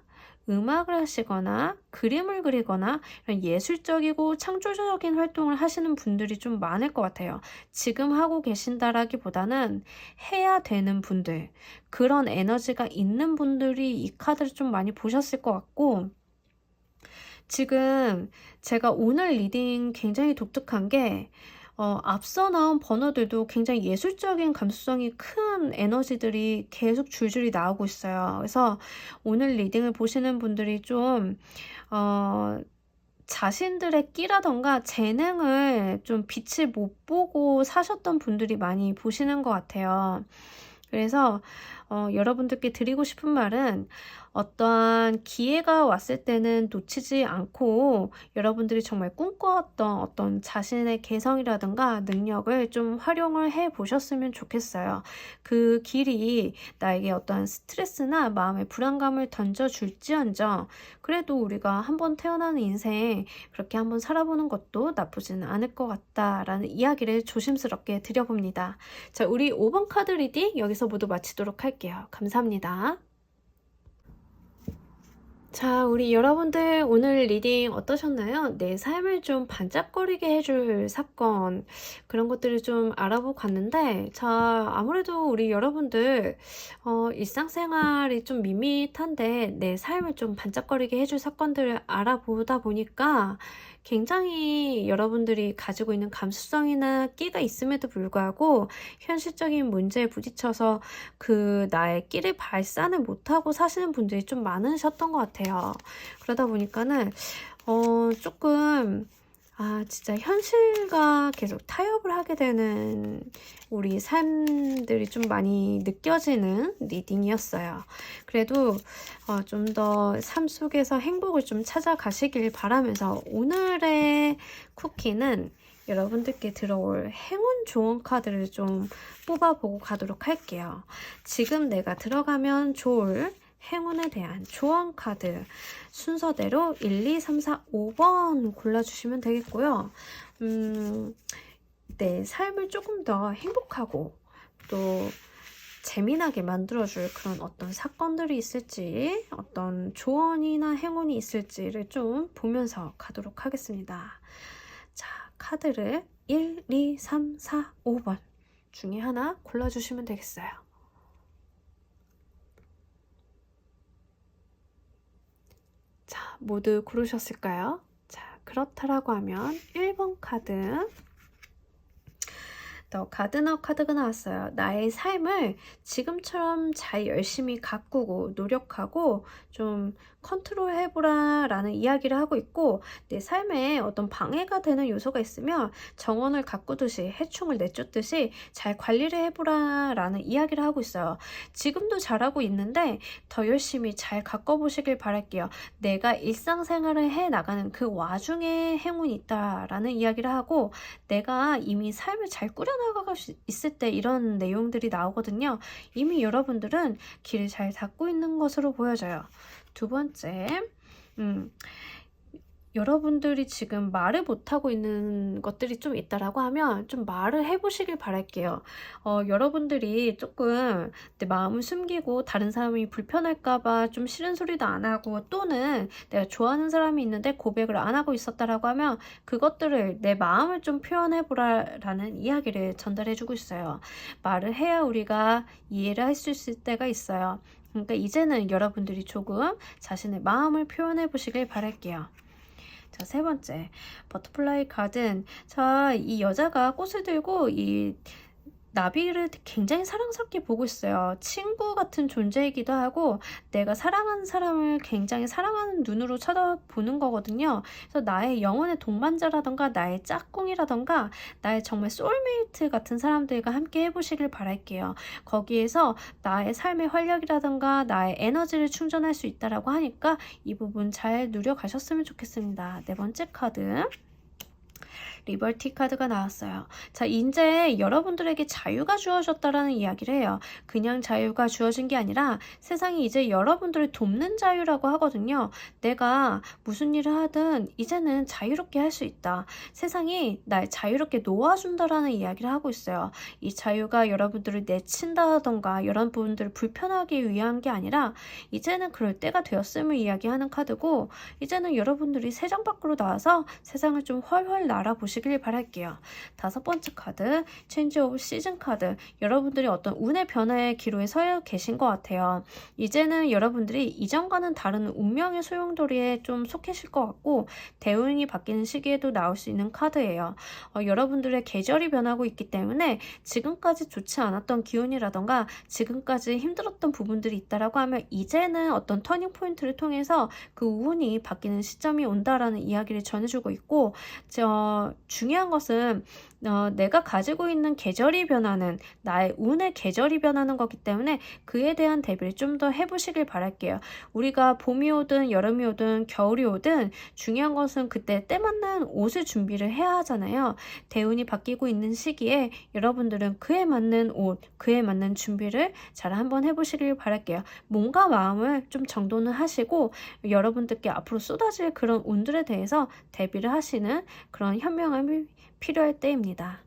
음악을 하시거나 그림을 그리거나 이런 예술적이고 창조적인 활동을 하시는 분들이 좀 많을 것 같아요. 지금 하고 계신다라기보다는 해야 되는 분들, 그런 에너지가 있는 분들이 이 카드를 좀 많이 보셨을 것 같고 지금 제가 오늘 리딩 굉장히 독특한 게 앞서 나온 번호들도 굉장히 예술적인 감수성이 큰 에너지들이 계속 줄줄이 나오고 있어요. 그래서 오늘 리딩을 보시는 분들이 좀 자신들의 끼라던가 재능을 좀 빛을 못 보고 사셨던 분들이 많이 보시는 것 같아요. 그래서 여러분들께 드리고 싶은 말은 어떠한 기회가 왔을 때는 놓치지 않고 여러분들이 정말 꿈꿔왔던 어떤 자신의 개성이라든가 능력을 좀 활용을 해 보셨으면 좋겠어요. 그 길이 나에게 어떠한 스트레스나 마음의 불안감을 던져줄지언정 그래도 우리가 한번 태어나는 인생 그렇게 한번 살아보는 것도 나쁘지는 않을 것 같다라는 이야기를 조심스럽게 드려봅니다. 자, 우리 5번 카드 리딩 여기서 모두 마치도록 할게요. 감사합니다. 자, 우리 여러분들 오늘 리딩 어떠셨나요? 내 삶을 좀 반짝거리게 해줄 사건 그런 것들을 좀 알아보고 갔는데 자, 아무래도 우리 여러분들 일상생활이 좀 밋밋한데 내 삶을 좀 반짝거리게 해줄 사건들을 알아보다 보니까 굉장히 여러분들이 가지고 있는 감수성이나 끼가 있음에도 불구하고 현실적인 문제에 부딪혀서 그 나의 끼를 발산을 못하고 사시는 분들이 좀 많으셨던 것 같아요. 그러다 보니까는 조금 진짜 현실과 계속 타협을 하게 되는 우리 삶들이 좀 많이 느껴지는 리딩이었어요. 그래도 좀 더 삶 속에서 행복을 좀 찾아가시길 바라면서 오늘의 쿠키는 여러분들께 들어올 행운 조언 카드를 좀 뽑아보고 가도록 할게요. 지금 내가 들어가면 좋을 행운에 대한 조언 카드 순서대로 1, 2, 3, 4, 5번 골라주시면 되겠고요. 내 삶을 조금 더 행복하고 또 재미나게 만들어줄 그런 어떤 사건들이 있을지 어떤 조언이나 행운이 있을지를 좀 보면서 가도록 하겠습니다. 자, 카드를 1, 2, 3, 4, 5번 중에 하나 골라주시면 되겠어요. 자, 모두 고르셨을까요? 자, 그렇다라고 하면 1번 카드 더 가드너 카드가 나왔어요. 나의 삶을 지금처럼 잘 열심히 가꾸고 노력하고 좀 컨트롤해보라 라는 이야기를 하고 있고, 내 삶에 어떤 방해가 되는 요소가 있으면 정원을 가꾸듯이 해충을 내쫓듯이 잘 관리를 해보라 라는 이야기를 하고 있어요. 지금도 잘하고 있는데 더 열심히 잘 가꿔보시길 바랄게요. 내가 일상생활을 해나가는 그 와중에 행운이 있다라는 이야기를 하고, 내가 이미 삶을 잘 꾸려나가고 있을 때 이런 내용들이 나오거든요. 이미 여러분들은 길을 잘 닦고 있는 것으로 보여져요. 두 번째, 여러분들이 지금 말을 못하고 있는 것들이 좀 있다라고 하면 좀 말을 해보시길 바랄게요. 여러분들이 조금 내 마음을 숨기고 다른 사람이 불편할까봐 좀 싫은 소리도 안 하고, 또는 내가 좋아하는 사람이 있는데 고백을 안 하고 있었다라고 하면 그것들을 내 마음을 좀 표현해보라라는 이야기를 전달해주고 있어요. 말을 해야 우리가 이해를 할 수 있을 때가 있어요. 그러니까 이제는 여러분들이 조금 자신의 마음을 표현해 보시길 바랄게요. 자, 세 번째, 버터플라이 카드는, 자, 이 여자가 꽃을 들고 이 나비를 굉장히 사랑스럽게 보고 있어요. 친구 같은 존재이기도 하고, 내가 사랑하는 사람을 굉장히 사랑하는 눈으로 쳐다보는 거거든요. 그래서 나의 영혼의 동반자라던가 나의 짝꿍이라던가 나의 정말 소울메이트 같은 사람들과 함께 해보시길 바랄게요. 거기에서 나의 삶의 활력이라던가 나의 에너지를 충전할 수 있다라고 하니까 이 부분 잘 누려가셨으면 좋겠습니다. 네 번째 카드, 리버티 카드가 나왔어요. 자, 이제 여러분들에게 자유가 주어졌다라는 이야기를 해요. 그냥 자유가 주어진 게 아니라 세상이 이제 여러분들을 돕는 자유라고 하거든요. 내가 무슨 일을 하든 이제는 자유롭게 할 수 있다. 세상이 날 자유롭게 놓아준다라는 이야기를 하고 있어요. 이 자유가 여러분들을 내친다던가 여러분들을 불편하게 위한 게 아니라 이제는 그럴 때가 되었음을 이야기하는 카드고, 이제는 여러분들이 세상 밖으로 나와서 세상을 좀 훨훨 날아보시길 바랄게요. 다섯 번째 카드, 체인지 오브 시즌 카드. 여러분들이 어떤 운의 변화의 기로에 서 계신 것 같아요. 이제는 여러분들이 이전과는 다른 운명의 소용돌이에 좀 속해실 것 같고, 대운이 바뀌는 시기에도 나올 수 있는 카드예요. 여러분들의 계절이 변하고 있기 때문에 지금까지 좋지 않았던 기운이라던가 지금까지 힘들었던 부분들이 있다라고 하면 이제는 어떤 터닝 포인트를 통해서 그 운이 바뀌는 시점이 온다라는 이야기를 전해주고 있고, 중요한 것은 내가 가지고 있는 계절이 변하는, 나의 운의 계절이 변하는 거기 때문에 그에 대한 대비를 좀 더 해보시길 바랄게요. 우리가 봄이 오든 여름이 오든 겨울이 오든 중요한 것은 그때 때 맞는 옷을 준비를 해야 하잖아요. 대운이 바뀌고 있는 시기에 여러분들은 그에 맞는 옷, 그에 맞는 준비를 잘 한번 해보시길 바랄게요. 몸과 마음을 좀 정돈을 하시고 여러분들께 앞으로 쏟아질 그런 운들에 대해서 대비를 하시는 그런 현명함이 필요할 때입니다.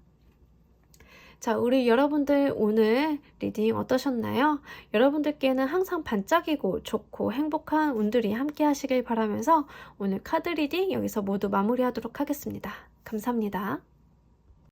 자, 우리 여러분들 오늘 리딩 어떠셨나요? 여러분들께는 항상 반짝이고 좋고 행복한 운들이 함께 하시길 바라면서 오늘 카드 리딩 여기서 모두 마무리하도록 하겠습니다. 감사합니다.